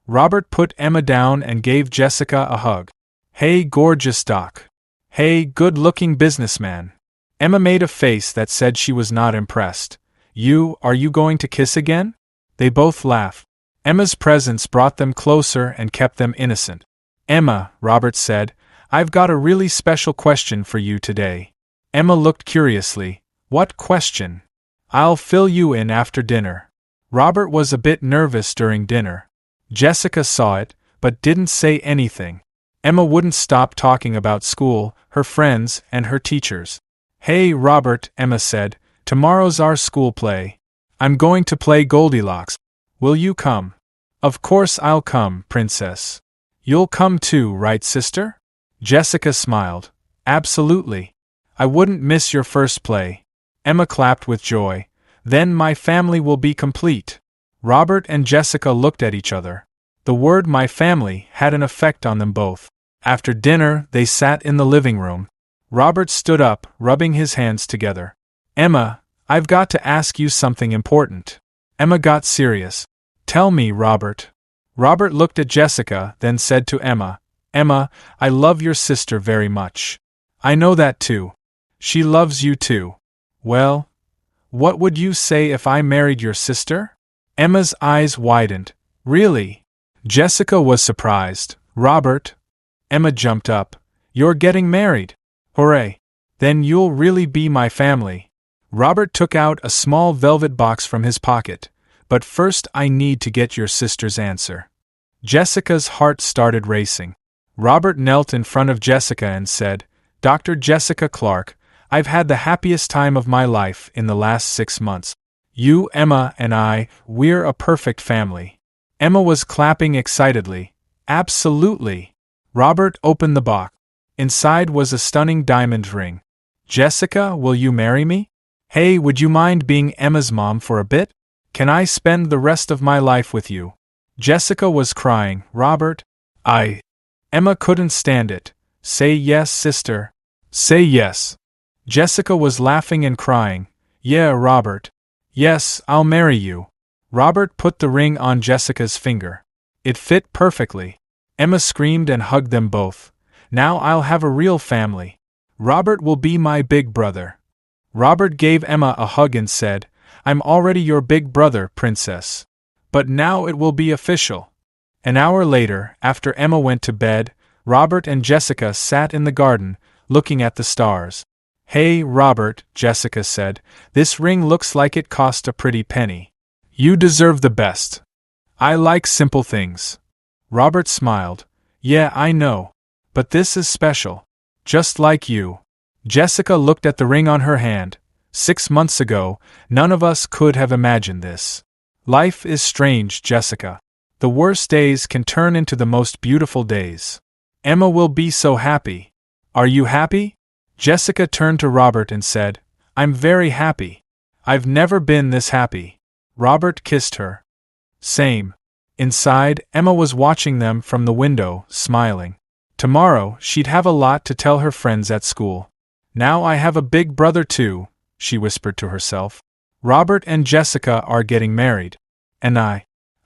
Speaker 1: Robert put Emma down and gave Jessica a hug. Hey gorgeous doc. Hey good-looking businessman. Emma made a face that said she was not impressed. Are you going to kiss again? They both laughed. Emma's presence brought them closer and kept them innocent. Emma, Robert said, I've got a really special question for you today. Emma looked curiously. What question? I'll fill you in after dinner. Robert was a bit nervous during dinner. Jessica saw it, but didn't say anything. Emma wouldn't stop talking about school, her friends, and her teachers. Hey Robert, Emma said, tomorrow's our school play. I'm going to play Goldilocks. Will you come? Of course I'll come, princess. You'll come too, right sister? Jessica smiled. Absolutely. I wouldn't miss your first play. Emma clapped with joy. Then my family will be complete. Robert and Jessica looked at each other. The word my family had an effect on them both. After dinner, they sat in the living room. Robert stood up, rubbing his hands together. Emma, I've got to ask you something important. Emma got serious. Tell me, Robert. Robert looked at Jessica, then said to Emma, Emma, I love your sister very much. I know that too. She loves you too. Well, what would you say if I married your sister? Emma's eyes widened. Really? Jessica was surprised. Robert? Emma jumped up. You're getting married. Hooray. Then you'll really be my family. Robert took out a small velvet box from his pocket. But first I need to get your sister's answer. Jessica's heart started racing. Robert knelt in front of Jessica and said, Dr. Jessica Clark, I've had the happiest time of my life in the last 6 months. You, Emma, and we're a perfect family. Emma was clapping excitedly. Absolutely. Robert opened the box. Inside was a stunning diamond ring. Jessica, will you marry me? Hey, would you mind being Emma's mom for a bit? Can I spend the rest of my life with you? Jessica was crying. Robert, Emma couldn't stand it. Say yes, sister. Say yes. Jessica was laughing and crying. Yeah, Robert. Yes, I'll marry you. Robert put the ring on Jessica's finger. It fit perfectly. Emma screamed and hugged them both. Now I'll have a real family. Robert will be my big brother. Robert gave Emma a hug and said, I'm already your big brother, princess. But now it will be official. An hour later, after Emma went to bed, Robert and Jessica sat in the garden, looking at the stars. Hey, Robert, Jessica said, this ring looks like it cost a pretty penny. You deserve the best. I like simple things. Robert smiled. Yeah, I know. But this is special. Just like you. Jessica looked at the ring on her hand. 6 months ago, none of us could have imagined this. Life is strange, Jessica. The worst days can turn into the most beautiful days. Emma will be so happy. Are you happy? Jessica turned to Robert and said, I'm very happy. I've never been this happy. Robert kissed her. Same. Inside, Emma was watching them from the window, smiling. Tomorrow, she'd have a lot to tell her friends at school. Now I have a big brother too, she whispered to herself. Robert and Jessica are getting married. And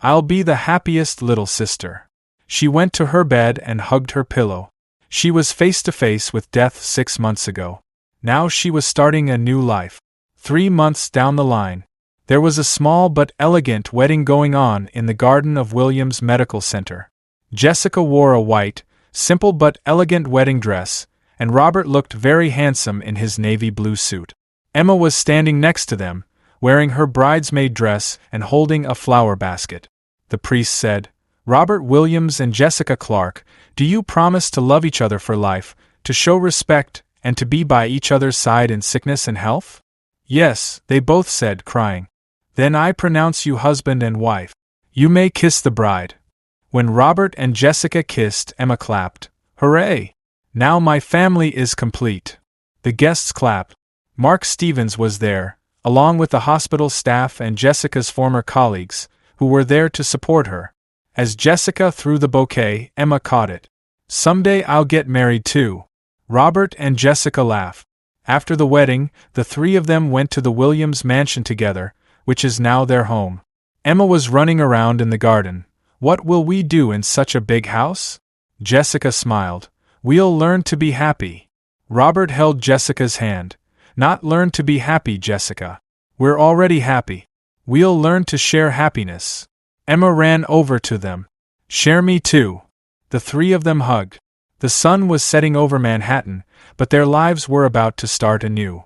Speaker 1: I'll be the happiest little sister. She went to her bed and hugged her pillow. She was face to face with death 6 months ago. Now she was starting a new life. 3 months down the line, there was a small but elegant wedding going on in the garden of Williams Medical Center. Jessica wore a white, simple but elegant wedding dress, and Robert looked very handsome in his navy blue suit. Emma was standing next to them, wearing her bridesmaid dress and holding a flower basket. The priest said, Robert Williams and Jessica Clark, do you promise to love each other for life, to show respect, and to be by each other's side in sickness and health? Yes, they both said, crying. Then I pronounce you husband and wife. You may kiss the bride. When Robert and Jessica kissed, Emma clapped. Hooray! Now my family is complete. The guests clapped. Mark Stevens was there, along with the hospital staff and Jessica's former colleagues, who were there to support her. As Jessica threw the bouquet, Emma caught it. Someday I'll get married too. Robert and Jessica laughed. After the wedding, the three of them went to the Williams mansion together, which is now their home. Emma was running around in the garden. What will we do in such a big house? Jessica smiled. We'll learn to be happy. Robert held Jessica's hand. Not learn to be happy, Jessica. We're already happy. We'll learn to share happiness. Emma ran over to them. Share me too. The three of them hugged. The sun was setting over Manhattan, but their lives were about to start anew.